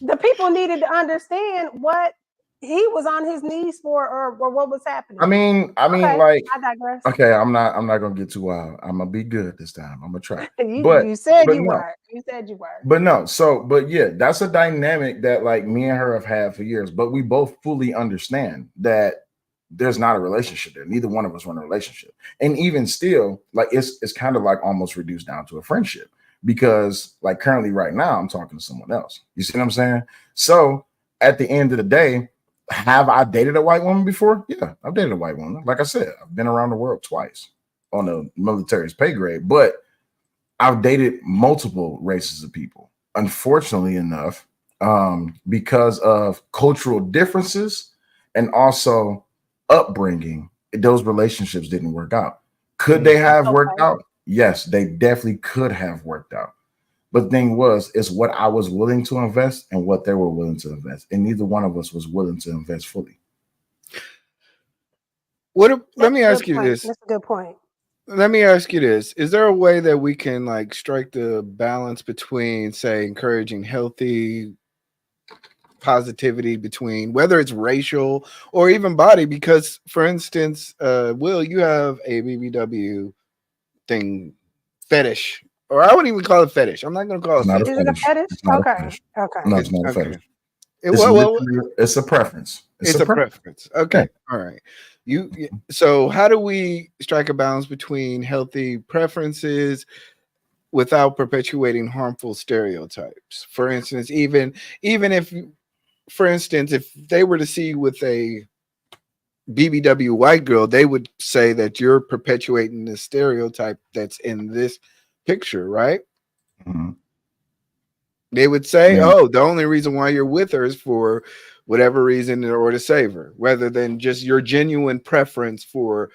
The people needed to understand what he was on his knees for, or what was happening. I mean, like, I digress. Okay, I'm not gonna get too wild. I'm gonna be good this time. I'm gonna try. You said you were. You said you were. But no, but yeah, that's a dynamic that like me and her have had for years. But we both fully understand that there's not a relationship there. Neither one of us want a relationship, and even still, like it's kind of like almost reduced down to a friendship because like currently right now I'm talking to someone else. You see what I'm saying? So at the end of the day. Have I dated a white woman before? Yeah, I've dated a white woman. Like I said, I've been around the world twice on the military's pay grade, but I've dated multiple races of people. Unfortunately enough, because of cultural differences and also upbringing, those relationships didn't work out. Could they have worked out? Yes, they definitely could have worked out. But the thing is what I was willing to invest and what they were willing to invest. And neither one of us was willing to invest fully. Let me ask you this. That's a good point. Let me ask you this. Is there a way that we can like strike the balance between, say, encouraging healthy positivity between whether it's racial or even body? Because for instance, Will, you have a BBW thing fetish. Or I wouldn't even call it fetish. I'm not going to call it fetish. Is it a fetish? Okay. No, it's not a fetish. It's a preference. It's a preference. Okay. Yeah. All right. So how do we strike a balance between healthy preferences without perpetuating harmful stereotypes? For instance, even if, for instance, if they were to see you with a BBW white girl, they would say that you're perpetuating the stereotype that's in this picture, right? Mm-hmm. They would say, Yeah. oh, the only reason why you're with her is for whatever reason or to save her, rather than just your genuine preference for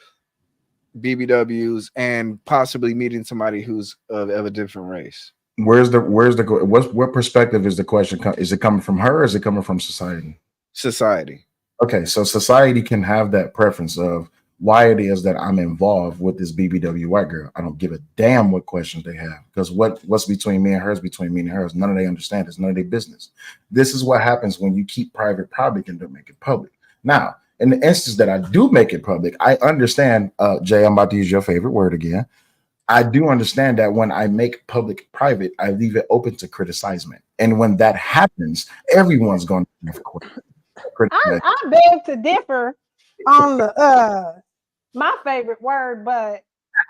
BBWs and possibly meeting somebody who's of a different race. What perspective is the question? Is it coming from her or is it coming from society? Society. Okay, so society can have that preference of why it is that I'm involved with this BBW white girl. I don't give a damn what questions they have, because what's between me and her is between me and her. None of they understand. It's none of their business. This is what happens when you keep private and don't make it public. Now, in the instance that I do make it public, I understand, Jay, I'm about to use your favorite word again. I do understand that when I make public private, I leave it open to criticizement. And when that happens, everyone's going to have questions. I beg to differ on the my favorite word, but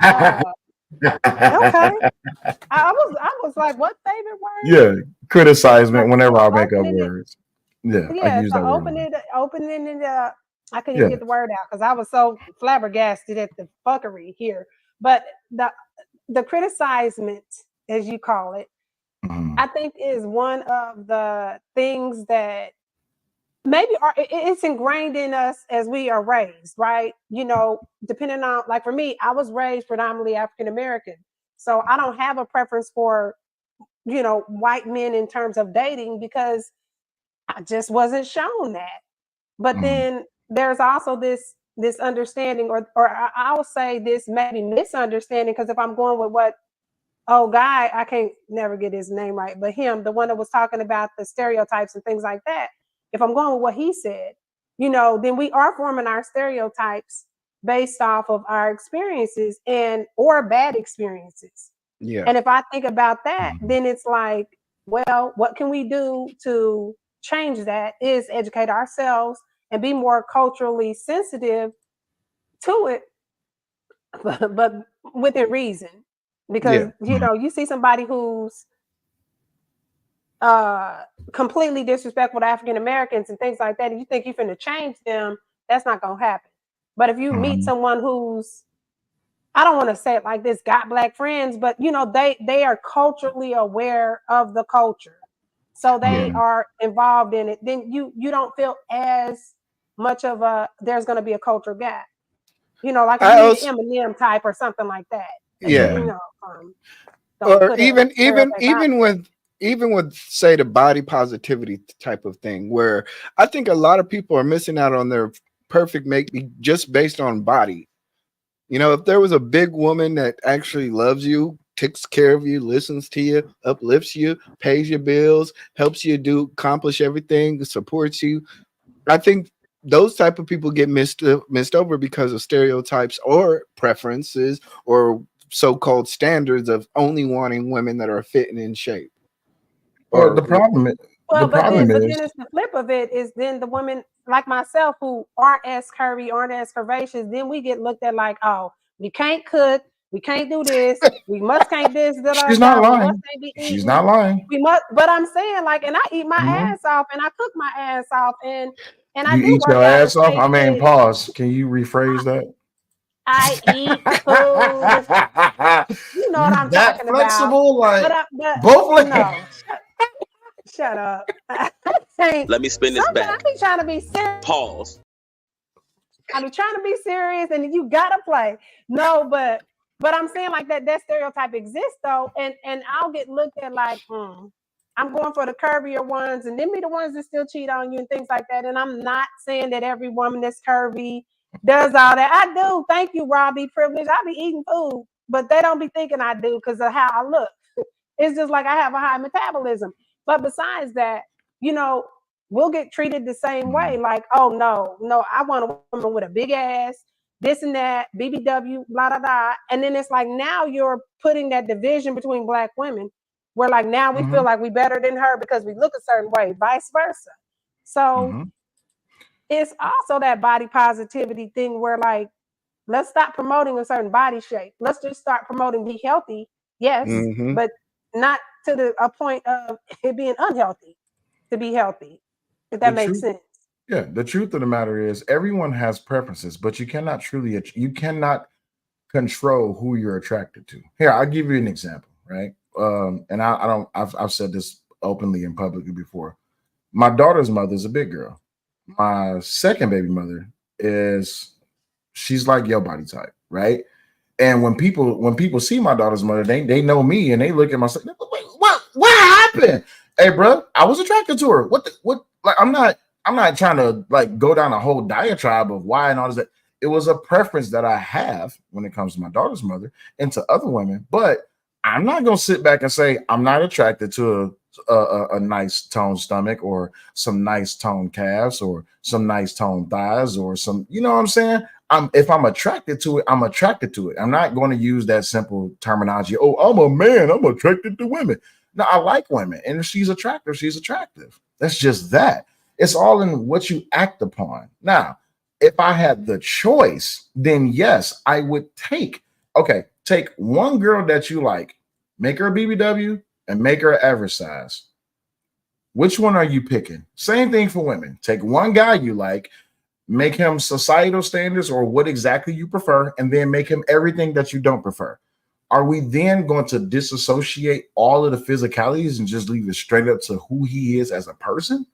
okay. I was like, what favorite word? Yeah, criticizement whenever I make up words. Yeah, I use so that word. opening it up. I couldn't even get the word out because I was so flabbergasted at the fuckery here. But the criticizement, as you call it, I think is one of the things that maybe it's ingrained in us as we are raised, right? You know, depending on, like for me, I was raised predominantly African American, so I don't have a preference for, you know, white men in terms of dating because I just wasn't shown that. But then there's also this understanding, or I'll say this maybe misunderstanding, because if I'm going with what guy, I can't never get his name right, but him, the one that was talking about the stereotypes and things like that. If I'm going with what he said, you know, then we are forming our stereotypes based off of our experiences or bad experiences. Yeah. And if I think about that, then it's like, well, what can we do to change that is educate ourselves and be more culturally sensitive to it, but within reason. Because, you know, you see somebody who's completely disrespectful to African Americans and things like that, and you think you're finna change them, that's not gonna happen. But if you meet someone who's, I don't want to say it like this, got black friends, but you know, they are culturally aware of the culture, so they are involved in it, then you don't feel as much of there's going to be a culture gap, you know, like if you meet an Eminem type or something like that. Yeah. You know, or even with say the body positivity type of thing, where I think a lot of people are missing out on their perfect make just based on body. You know, if there was a big woman that actually loves you, takes care of you, listens to you, uplifts you, pays your bills, helps you accomplish everything, supports you, I think those type of people get missed over because of stereotypes or preferences or so-called standards of only wanting women that are fit and in shape. Well, the problem is, but then it's the flip of it is then the women like myself who aren't as curvy, aren't as curvaceous, then we get looked at like, oh, we can't cook, we can't do this, we can't this, She's not lying. She's not lying. We must, but I'm saying, like, and I eat my ass off and I cook my ass off and I you do eat work your out ass off. I mean, shape. pause. Can you rephrase that? I eat food. You know what I'm that talking flexible, about. Like both legs. No, shut up. Let me spin this back. I be trying to be serious. Pause. I be trying to be serious, and you gotta play. No, but I'm saying like that stereotype exists though, and I'll get looked at like, I'm going for the curvier ones, and then be the ones that still cheat on you and things like that. And I'm not saying that every woman that's curvy does all that. I do. Thank you, Robbie. Privilege. I be eating food, but they don't be thinking I do because of how I look. It's just like I have a high metabolism. But besides that, you know, we'll get treated the same way. Like, oh no, I want a woman with a big ass, this and that, BBW, blah blah blah. And then it's like now you're putting that division between black women, where like now we feel like we better than her because we look a certain way, vice versa. So it's also that body positivity thing where like, let's stop promoting a certain body shape. Let's just start promoting be healthy, yes, but not to a point of it being unhealthy to be healthy, if that makes sense. Yeah, the truth of the matter is everyone has preferences, but you cannot control who you're attracted to. Here, I'll give you an example, right? And I don't I've said this openly and publicly before. My daughter's mother is a big girl. My second baby mother is she's like your body type, right? And when people see my daughter's mother, they know me and they look at myself. Wait, what happened? Hey, bro, I was attracted to her. What? Like, I'm not trying to like go down a whole diatribe of why and all this. That it was a preference that I have when it comes to my daughter's mother and to other women, but I'm not gonna sit back and say I'm not attracted to a nice toned stomach or some nice toned calves or some nice toned thighs or some, you know what I'm saying? If I'm attracted to it, I'm attracted to it. I'm not going to use that simple terminology. Oh, I'm a man. I'm attracted to women. No, I like women, and if she's attractive, she's attractive. That's just that. It's all in what you act upon. Now, if I had the choice, then yes, I would take one girl that you like, make her a BBW, and make her an average size. Which one are you picking? Same thing for women. Take one guy you like, make him societal standards or what exactly you prefer, and then make him everything that you don't prefer. Are we then going to disassociate all of the physicalities and just leave it straight up to who he is as a person?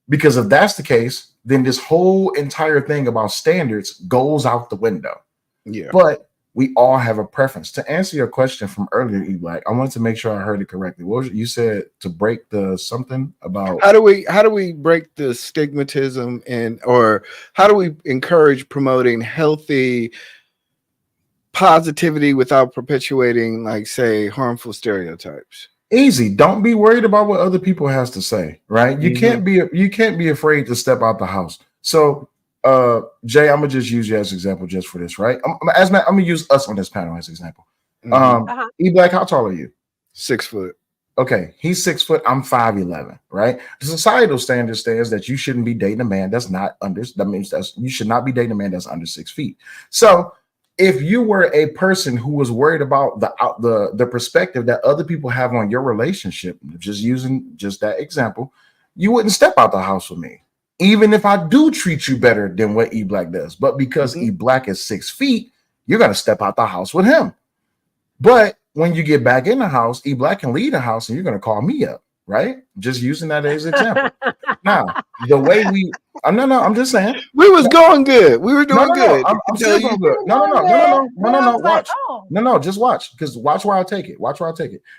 Because if that's the case, then this whole entire thing about standards goes out the window. Yeah. But we all have a preference. To answer your question from earlier, E Black, I wanted to make sure I heard it correctly. What was it? You said to break the something about how do we break the stigmatism or how do we encourage promoting healthy positivity without perpetuating, like, say, harmful stereotypes? Easy. Don't be worried about what other people has to say, right? You can't be afraid to step out the house. So Jay, I'm gonna just use you as an example just for this, right? I'm gonna use us on this panel as an example. E Black, how tall are you? 6 foot. Okay, he's 6 foot. I'm 5'11", right? The societal standard says that you shouldn't be dating a man that's not under. That means that you should not be dating a man that's under 6 feet. So, if you were a person who was worried about the perspective that other people have on your relationship, just using just that example, you wouldn't step out the house with me, even if I do treat you better than what E Black does. But because E Black is 6 feet, you're gonna step out the house with him. But when you get back in the house, E Black can leave the house and you're going to call me up, right? Just using that as an example. Now, the way I'm just saying. We was going good. We were doing good. I'm still going good. No, watch. No, just watch. Because watch where I'll take it.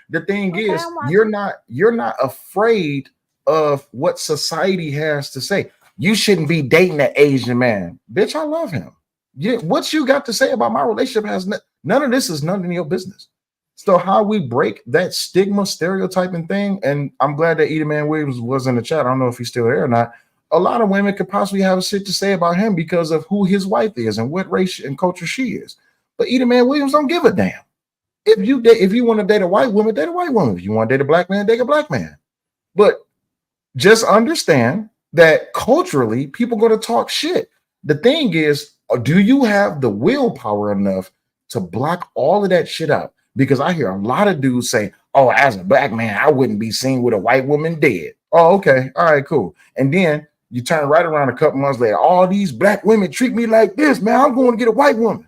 The thing is, you're not afraid of what society has to say. You shouldn't be dating an Asian man. Bitch, I love him. Yeah, what you got to say about my relationship has none of this is none of your business. So how we break that stigma stereotyping thing, and I'm glad that Edie Man Williams was in the chat. I don't know if he's still there or not. A lot of women could possibly have shit to say about him because of who his wife is and what race and culture she is. But Edie Man Williams don't give a damn. If you want to date a white woman, date a white woman. If you want to date a black man, date a black man. But just understand that culturally, people going to talk shit. The thing is, do you have the willpower enough to block all of that shit out? Because I hear a lot of dudes say, oh, as a black man, I wouldn't be seen with a white woman dead. Oh, okay. All right, cool. And then you turn right around a couple months later, all these black women treat me like this, man. I'm going to get a white woman.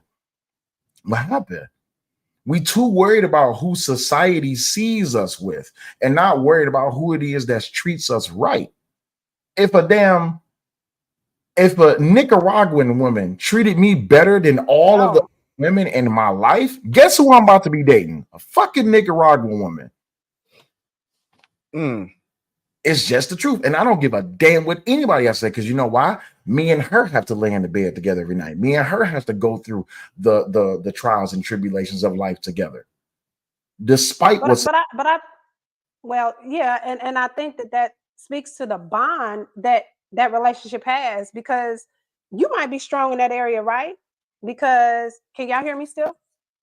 What happened? We too worried about who society sees us with and not worried about who it is that treats us right. If a Nicaraguan woman treated me better than all of the women in my life, guess who I'm about to be dating? A fucking Nicaraguan woman. It's just the truth. And I don't give a damn what anybody else said, because you know why? Me and her have to lay in the bed together every night. Me and her have to go through the trials and tribulations of life together. Despite what's well, yeah, and I think that speaks to the bond that relationship has, because you might be strong in that area, right? Because can y'all hear me still?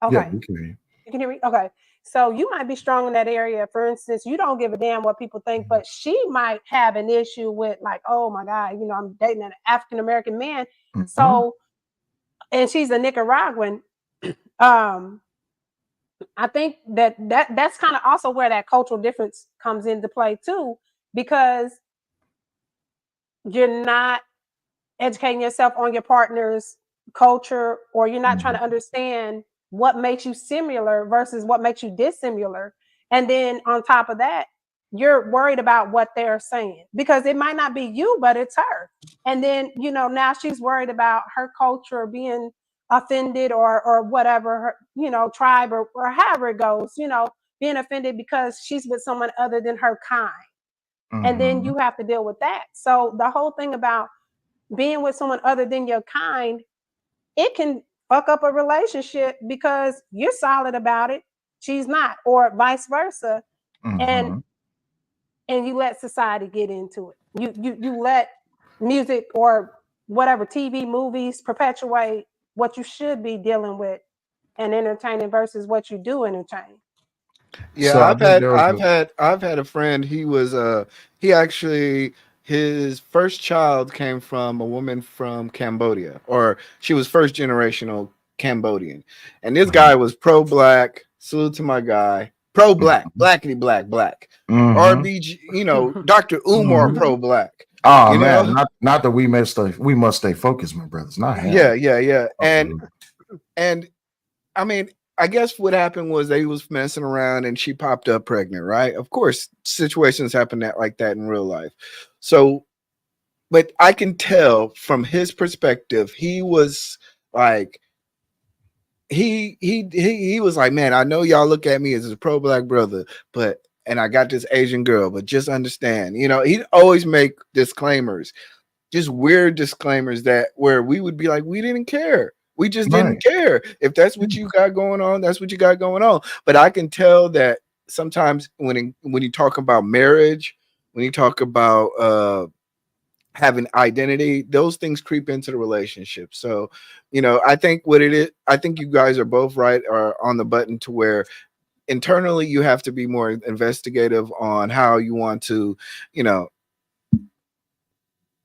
Okay. Yeah, we can hear you. You can hear me? Okay. So you might be strong in that area. For instance, you don't give a damn what people think, but she might have an issue with, like, oh my God, I'm dating an African-American man. So, and she's a Nicaraguan. I think that's kind of also where that cultural difference comes into play too, because you're not educating yourself on your partner's culture, or you're not trying to understand what makes you similar versus what makes you dissimilar. And then on top of that, you're worried about what they're saying because it might not be you, but it's her. And then, now she's worried about her culture being offended or whatever, her, tribe or however it goes, being offended because she's with someone other than her kind. And then you have to deal with that. So the whole thing about being with someone other than your kind, it can fuck up a relationship because you're solid about it, she's not, or vice versa. And you let society get into it. You let music or whatever, TV, movies perpetuate what you should be dealing with and entertaining versus what you do entertain. Yeah, So I've had a friend. He actually, his first child came from a woman from Cambodia, or she was first generational Cambodian, and this guy was pro black. Salute to my guy, pro black, blackity black, RBG. Dr. Umar pro black. Oh man, not that we must stay focused, my brothers. Not him. Yeah. And I mean, I guess what happened was they was messing around and she popped up pregnant, right? Of course, situations happen like that in real life. So, but I can tell from his perspective, he was like, he was like, man, I know y'all look at me as a pro black brother, and I got this Asian girl, but just understand, he'd always make disclaimers, just weird disclaimers where we would be like, we didn't care. We just didn't care. If that's what you got going on, that's what you got going on. But I can tell that sometimes when you talk about marriage, when you talk about having identity, those things creep into the relationship. So, I think I think you guys are both right, or on the button, to where internally you have to be more investigative on how you want to,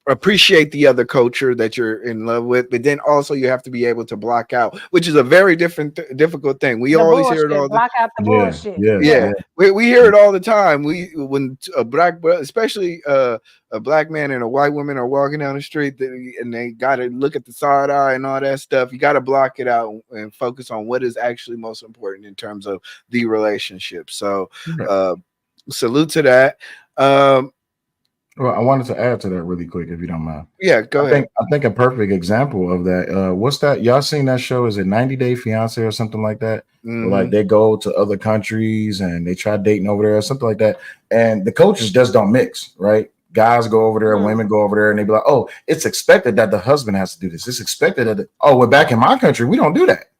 appreciate the other culture that you're in love with, but then also you have to be able to block out, which is a very difficult thing. We always hear it all. Block out the bullshit. Yeah. We hear it all the time. When a black, especially a black man and a white woman are walking down the street, and they got to look at the side eye and all that stuff. You got to block it out and focus on what is actually most important in terms of the relationship. So, salute to that. Well, I wanted to add to that really quick, if you don't mind. Yeah, go ahead. I think a perfect example of that. What's that? Y'all seen that show? Is it 90 Day Fiance or something like that? Like they go to other countries and they try dating over there or something like that. And the cultures just don't mix, right? Guys go over there, women go over there, and they be like, oh, it's expected that the husband has to do this. It's expected that, well, back in my country, we don't do that.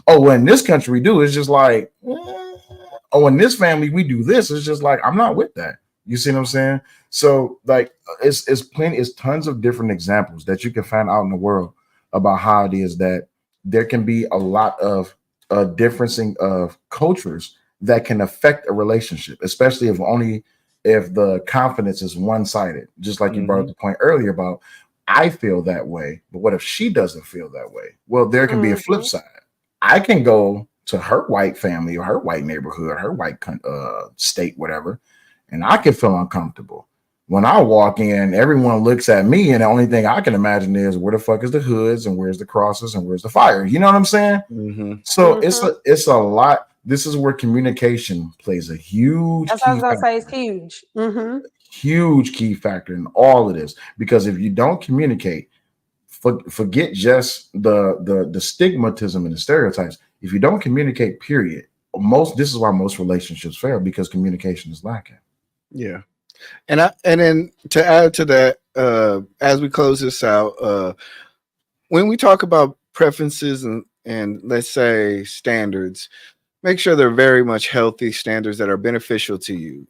Oh, well, in this country, we do. It's just like, oh, in this family, we do this. It's just like, I'm not with that. You see what I'm saying? So like it's tons of different examples that you can find out in the world about how it is that there can be a lot of differencing of cultures that can affect a relationship, especially if the confidence is one-sided. Just like you brought up the point earlier about, I feel that way, but what if she doesn't feel that way? Well, there can be a flip side. I can go to her white family or her white neighborhood, her white state, whatever, and I can feel uncomfortable. When I walk in, everyone looks at me, and the only thing I can imagine is, where the fuck is the hoods, and where's the crosses, and where's the fire? You know what I'm saying? So it's a lot. This is where communication plays a huge. That's what I was gonna say. It's huge. Huge key factor in all of this, because if you don't communicate, forget just the stigmatism and the stereotypes. If you don't communicate, period, this is why most relationships fail, because communication is lacking. Yeah. And then to add to that, as we close this out, when we talk about preferences and let's say standards, make sure they're very much healthy standards that are beneficial to you.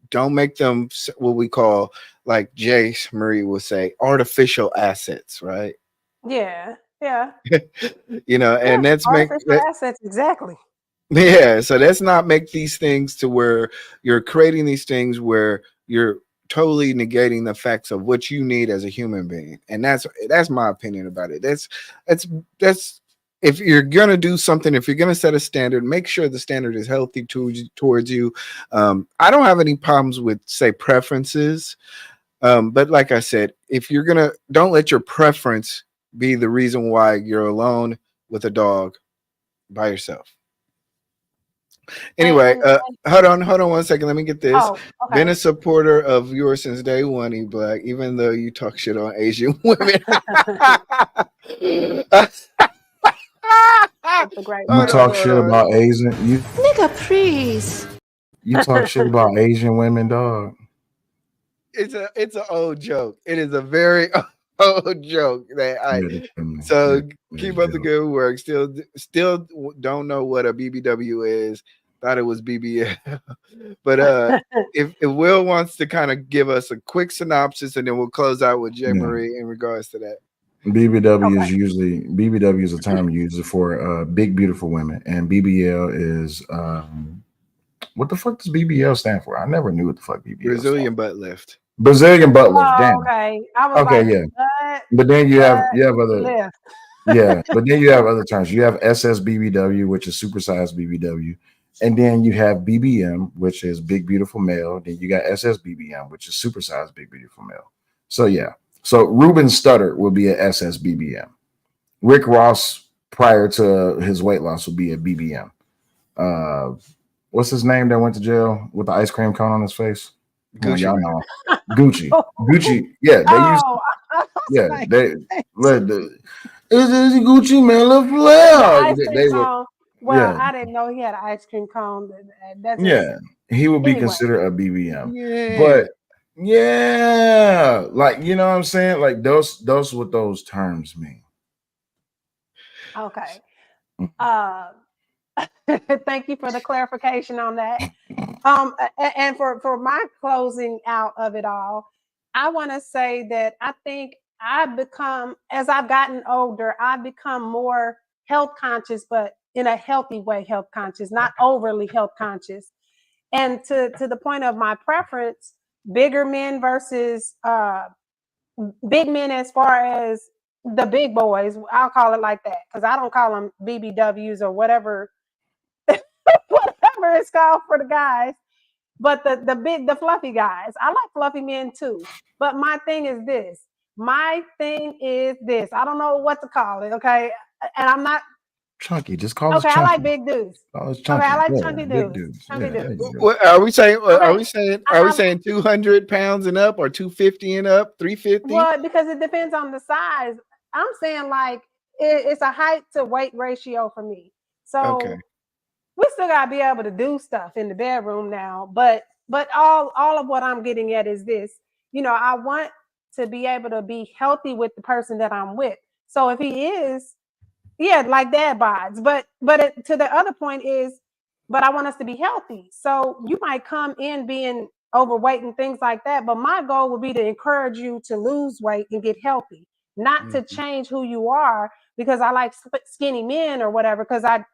Don't make them what we call, like Jace Marie will say, artificial assets, right? Yeah. And that's artificial assets, exactly. Yeah, so let's not make these things to where you're creating these things where you're totally negating the facts of what you need as a human being. And that's my opinion about it. That's if you're gonna do something, if you're gonna set a standard, make sure the standard is healthy towards you. I don't have any problems with, say, preferences. But like I said, if you're gonna, don't let your preference be the reason why you're alone with a dog by yourself. Anyway, hold on 1 second. Let me get this. Oh, okay. Been a supporter of yours since day one, E Black, even though you talk shit on Asian women. You talk shit about Asian. Nigga, please. You talk shit about Asian women, dog. It's an old joke. It is a very old joke that so keep up the good work. Still don't know what a BBW is. Thought it was BBL. But if Will wants to kind of give us a quick synopsis, and then we'll close out with J. Marie in regards to that. BBW is usually BBW is a term used for big beautiful women, and BBL is what the fuck does BBL stand for? I never knew what the fuck BBL Brazilian butt lift. Brazilian butt lift. Damn. Okay. I was like, But then you have other lift. but then you have other terms. You have SSBBW, which is supersized BBW, and then you have BBM, which is big beautiful male. Then you got SSBBM, which is supersized big beautiful male. So yeah. So Ruben Studdard will be a SSBBM. Rick Ross, prior to his weight loss, will be a BBM. What's his name that went to jail with the ice cream cone on his face? Gucci. Y'all know. Gucci. Yeah, they is Gucci man look flair. I didn't know he had an ice cream cone. That's he would be considered a BBM. But like you know what I'm saying? Like those what those terms mean. Okay. Thank you for the clarification on that. And for my closing out of it all, I want to say that I think as I've gotten older, I've become more health conscious, but in a healthy way, health conscious, not overly health conscious. And to the point of my preference, bigger men versus big men as far as the big boys, I'll call it like that, because I don't call them BBWs or whatever it's called for the guys, but the fluffy guys. I like fluffy men too. But my thing is this. I don't know what to call it, okay? And I'm not chunky. Just call us chunky. I like big dudes. Okay, I like chunky dudes. Chunky dudes. What, are we saying? Are we saying 200 pounds and up, or 250 and up, 350? Well, because it depends on the size. I'm saying like it's a height to weight ratio for me. So we still gotta be able to do stuff in the bedroom now. But all of what I'm getting at is this. You know, I want to be able to be healthy with the person that I'm with. So if he is, like dad bods. But to the other point is, but I want us to be healthy. So you might come in being overweight and things like that. But my goal would be to encourage you to lose weight and get healthy, not to change who you are because I like skinny men or whatever, because I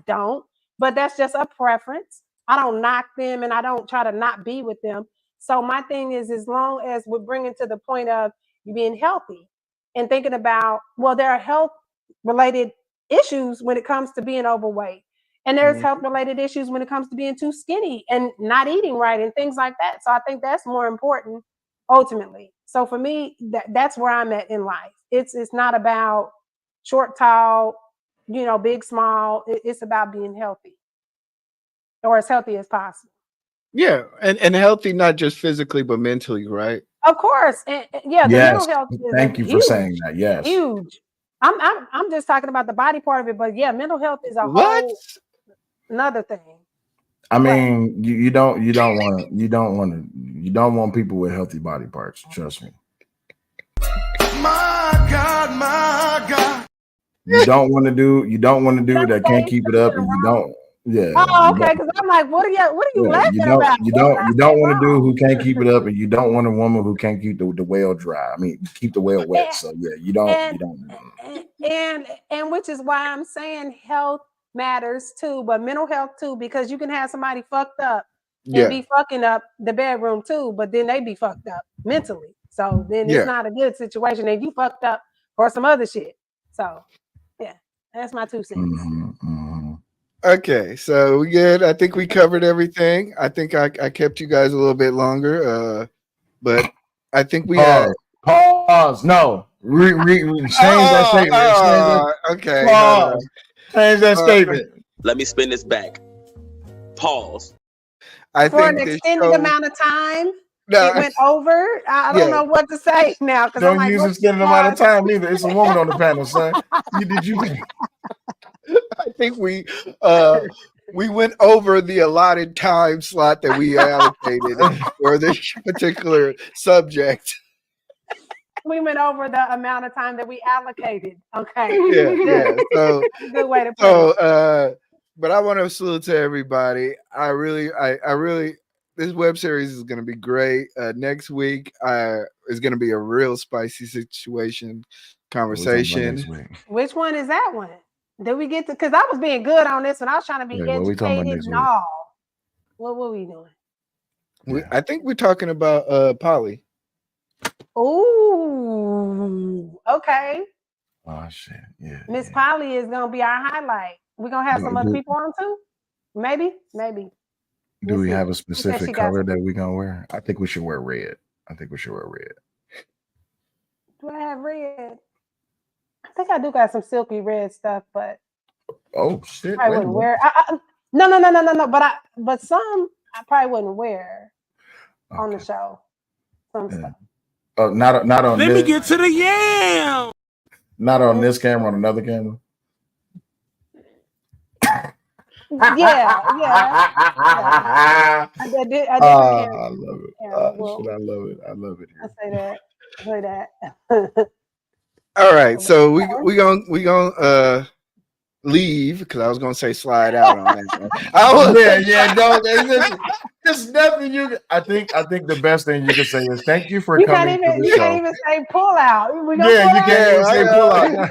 don't. But that's just a preference. I don't knock them and I don't try to not be with them. So my thing is, as long as we're bringing to the point of you being healthy and thinking about, well, there are health related issues when it comes to being overweight. And there's health related issues when it comes to being too skinny and not eating right and things like that. So I think that's more important ultimately. So for me, that's where I'm at in life. It's not about short, tall, big, small. It's about being healthy, or as healthy as possible. Yeah, and healthy, not just physically but mentally, right? Of course, and the mental health is thank you for saying that. Yes, huge. I'm just talking about the body part of it, but mental health is a whole another thing. I mean, you don't want people with healthy body parts. Trust me. My God. You don't want to do that can't keep it up, and you don't. Yeah. Oh, okay. Because I'm like, what are you laughing about? You don't want to do who can't keep it up, and you don't want a woman who can't keep the well dry. I mean, keep the well wet. So yeah, you don't. And which is why I'm saying health matters too, but mental health too, because you can have somebody fucked up and be fucking up the bedroom too, but then they be fucked up mentally. So then it's not a good situation, and you fucked up for some other shit. So yeah, that's my 2 cents. Okay, so we good. I think we covered everything. I think I kept you guys a little bit longer, but I think we Pause. Pause. No. Change that statement. Okay. Pause. Change that statement. Let me spin this back. Pause. I For think an this extended show, amount of time, No, it went over. I don't Yeah. know what to say now because I'm Don't like, use what's extended amount of time either. It's a woman on the panel, son. I think we went over the allotted time slot that we allocated for this particular subject. We went over the amount of time that we allocated. Okay. Yeah. So That's a good way to put it. But I want to salute to everybody. I really this web series is going to be great. Next week is going to be a real spicy situation conversation. Which one is that one? Did we get to? Because I was being good on this one. I was trying to be what we talking about educated next and week? all. What were we doing? I think we're talking about poly. Ooh, okay. Oh shit, yeah. Miss Polly is gonna be our highlight. We're gonna have some other people on too. Maybe. Do we have a specific color that we're gonna wear? I think we should wear red. Do I have red? I think I do got some silky red stuff, but oh shit! I wouldn't wear. No. But some I probably wouldn't wear on the show. Some stuff. Oh, not on. Let this. me get to the yam. Not on this camera. On another camera. Yeah. I did. I love it. I love it. I say that. All right, so we gonna leave because I was gonna say slide out on that. No, there's nothing you. I think the best thing you can say is thank you for coming to the you show. can't even say pull out. You can't even say pull out.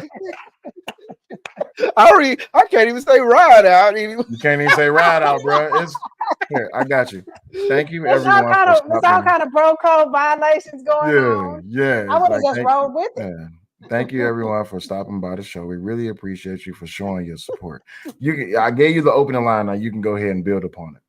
I can't even say ride out. You can't even say ride out, bro. Here, I got you. Thank you, There's everyone. There's all kind of bro code violations going on. Yeah. I would have just rolled with it. Thank you, everyone, for stopping by the show. We really appreciate you for showing your support. I gave you the opening line. Now you can go ahead and build upon it.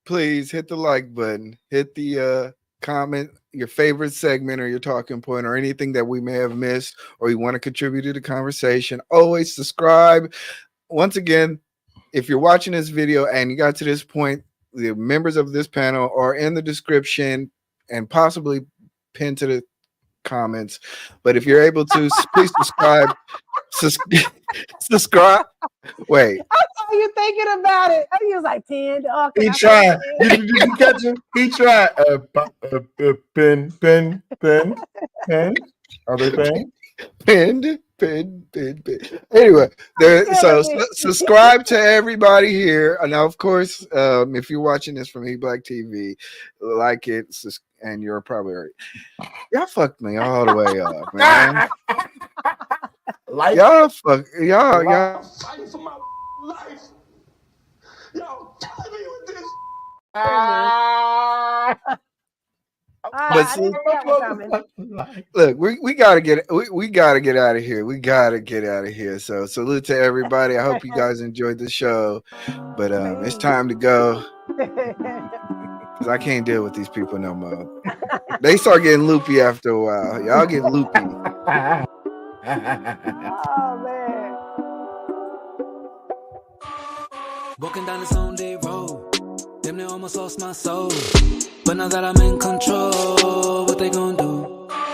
Please hit the like button. Hit the comment your favorite segment or your talking point or anything that we may have missed or you want to contribute to the conversation. Always subscribe. Once again, if you're watching this video and you got to this point, the members of this panel are in the description and possibly pinned to the comments. But if you're able to, please subscribe. Subscribe. Wait. I saw you thinking about it. He was like 10. He tried. Did you catch him? He tried. Pin. Are they paying? Pin. Anyway, so subscribe to everybody here. And now, of course, if you're watching this from eBlack TV, like it, and you're probably already. Y'all fucked me all the way up, man. Y'all Fighting for my life. Y'all killing me with this. Look, we gotta get out of here. So salute to everybody. I hope you guys enjoyed the show, but it's time to go because I can't deal with these people no more. They start getting loopy after a while. Y'all get loopy. Oh man. Walking down this long day road, damn near almost lost my soul. But now that I'm in control, what they gonna do?